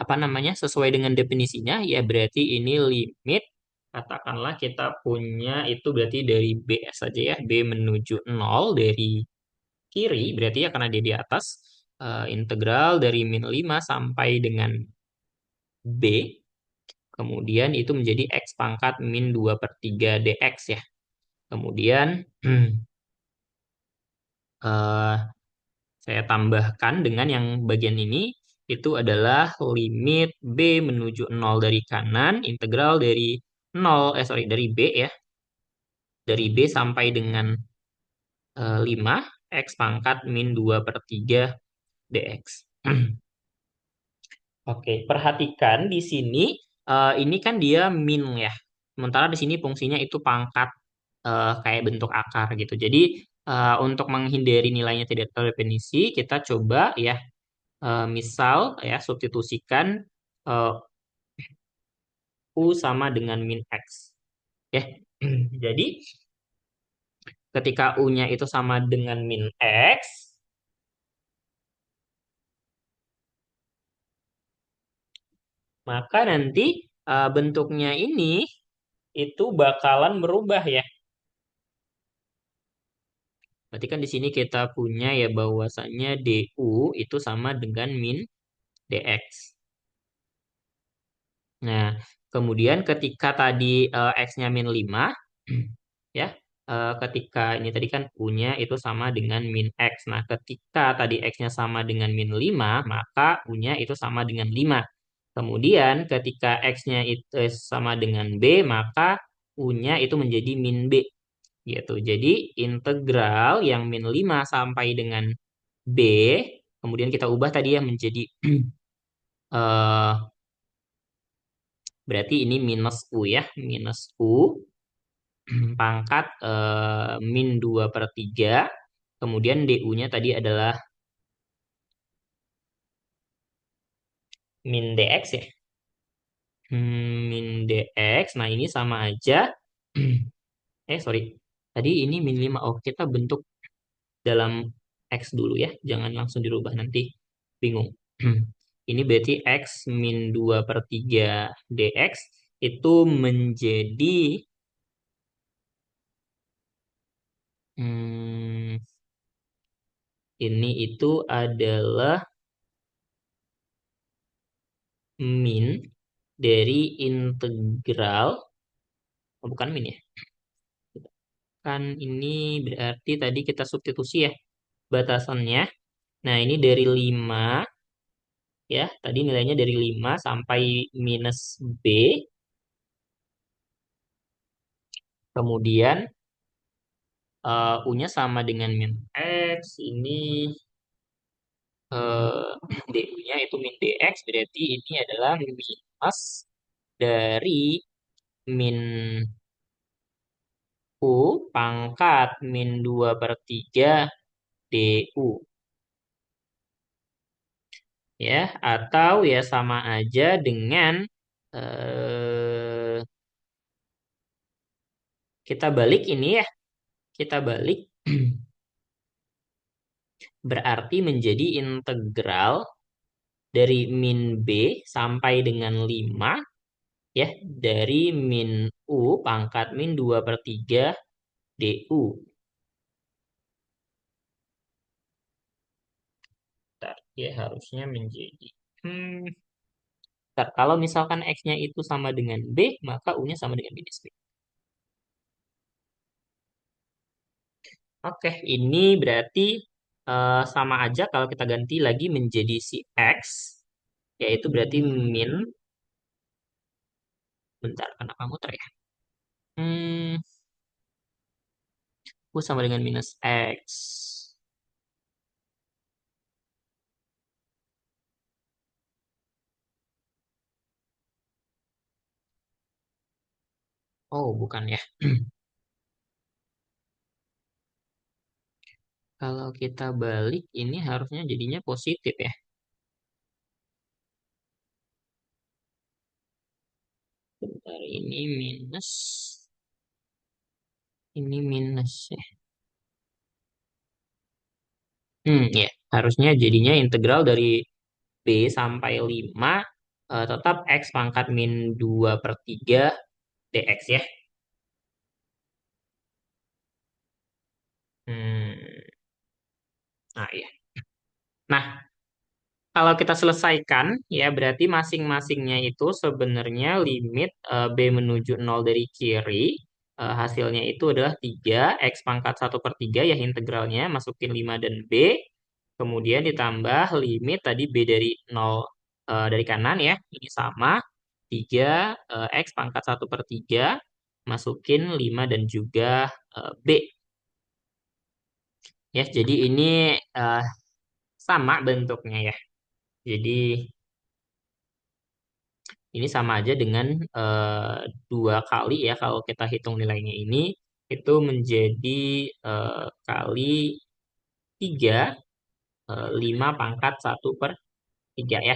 apa namanya, sesuai dengan definisinya ya, berarti ini limit, katakanlah kita punya itu berarti dari B saja ya, B menuju 0 dari kiri berarti ya karena dia di atas, integral dari min 5 sampai dengan B, kemudian itu menjadi X pangkat min 2 per 3 dx ya. Kemudian eh, saya tambahkan dengan yang bagian ini, itu adalah limit B menuju 0 dari kanan, integral dari 0, dari B ya, dari B sampai dengan 5, X pangkat min 2 per 3 dx. Oke, perhatikan di sini, ini kan dia min ya, sementara di sini fungsinya itu pangkat, kayak bentuk akar gitu. Jadi, untuk menghindari nilainya tidak terdefinisi, kita coba ya, misal ya substitusikan eh, U sama dengan min X. Ya. Jadi ketika U-nya itu sama dengan min X, maka nanti bentuknya ini itu bakalan berubah ya. Berarti kan di sini kita punya ya bahwasannya DU itu sama dengan min DX. Nah, kemudian ketika tadi X-nya min 5, ya, ketika ini tadi kan U-nya itu sama dengan min X. Nah, ketika tadi X-nya sama dengan min 5, maka U-nya itu sama dengan 5. Kemudian ketika X-nya itu sama dengan B, maka U-nya itu menjadi min B. Gitu. Jadi integral yang min 5 sampai dengan B, kemudian kita ubah tadi ya menjadi eh berarti ini minus U ya, minus U pangkat min 2/3. Kemudian DU-nya tadi adalah min DX ya. Min DX, nah ini sama aja. Sorry. Tadi ini min 5. Oh, kita bentuk dalam X dulu ya. Jangan langsung dirubah nanti bingung. Ini berarti X min 2/3 DX itu menjadi hmm, ini itu adalah min dari integral, oh, bukan min ya. Kan ini berarti tadi kita substitusi ya batasannya. Nah, ini dari 5 ya. Tadi nilainya dari 5 sampai minus B. Kemudian U-nya sama dengan min X. Ini DU-nya itu min DX. Berarti ini adalah minus dari min U pangkat min 2/3 DU. Ya, atau ya sama aja dengan eh, kita balik ini ya, kita balik berarti menjadi integral dari min B sampai dengan 5 ya, dari min U pangkat min 2/3 DU. Bentar, ya harusnya menjadi bentar, kalau misalkan X-nya itu sama dengan B, maka U-nya sama dengan minus B. Oke, ini berarti sama aja kalau kita ganti lagi menjadi si X, yaitu berarti min, bentar, kenapa muter ya? Hmm, U sama dengan minus X. Oh, bukan ya. Kalau kita balik, ini harusnya jadinya positif ya. Bentar, ini minus ya. Ya, harusnya jadinya integral dari B sampai 5 tetap X pangkat min 2/3 dx ya. Hmm, nah ya. Nah, kalau kita selesaikan, ya berarti masing-masingnya itu sebenarnya limit B menuju 0 dari kiri. Hasilnya itu adalah 3 X pangkat 1/3 ya integralnya, masukin 5 dan B. Kemudian ditambah limit tadi B dari 0 dari kanan ya, ini sama. 3 X pangkat 1/3, masukin 5 dan juga B. Ya, jadi ini eh, sama bentuknya ya. Jadi ini sama aja dengan 2 kali ya kalau kita hitung nilainya ini itu menjadi kali 3 5 pangkat 1/3 ya.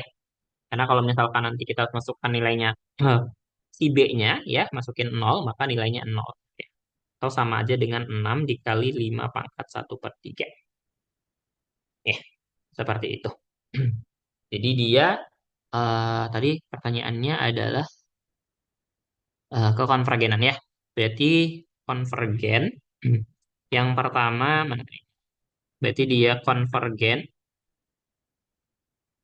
Karena kalau misalkan nanti kita masukkan nilainya si B-nya ya masukin 0 maka nilainya 0. Ya. Atau sama aja dengan 6 dikali 5 pangkat 1/3. Ya, seperti itu. Jadi dia tadi pertanyaannya adalah kekonvergenan ya. Berarti konvergen yang pertama mana nih? Berarti dia konvergen.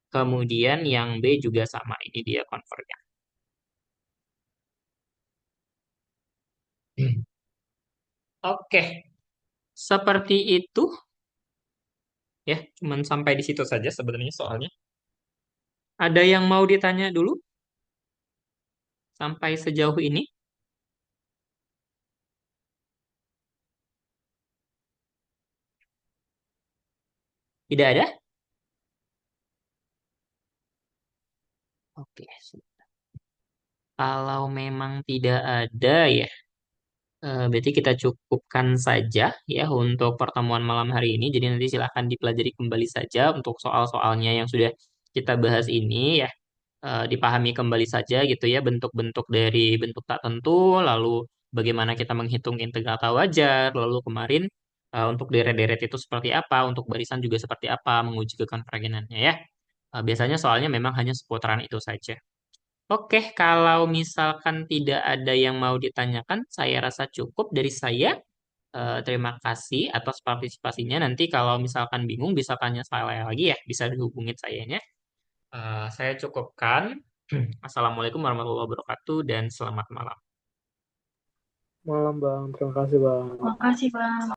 Kemudian yang B juga sama. Ini dia konvergen. Oke, seperti itu ya. Cuman sampai di situ saja sebenarnya soalnya. Ada yang mau ditanya dulu sampai sejauh ini? Tidak ada? Oke. Kalau memang tidak ada ya, berarti kita cukupkan saja ya untuk pertemuan malam hari ini. Jadi nanti silahkan dipelajari kembali saja untuk soal-soalnya yang sudah kita bahas ini ya. Dipahami kembali saja gitu ya bentuk-bentuk dari bentuk tak tentu, lalu bagaimana kita menghitung integral tak wajar, lalu kemarin untuk deret-deret itu seperti apa, untuk barisan juga seperti apa, menguji kekonvergenannya ya. Biasanya soalnya memang hanya seputaran itu saja. Oke, kalau misalkan tidak ada yang mau ditanyakan, saya rasa cukup dari saya. Terima kasih atas partisipasinya. Nanti kalau misalkan bingung bisa tanya saya lagi ya, bisa dihubungin sayanya. Saya cukupkan. Assalamualaikum warahmatullahi wabarakatuh dan selamat malam. Malam Bang, terima kasih Bang. Makasih, Bang.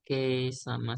Oke, sama-sama.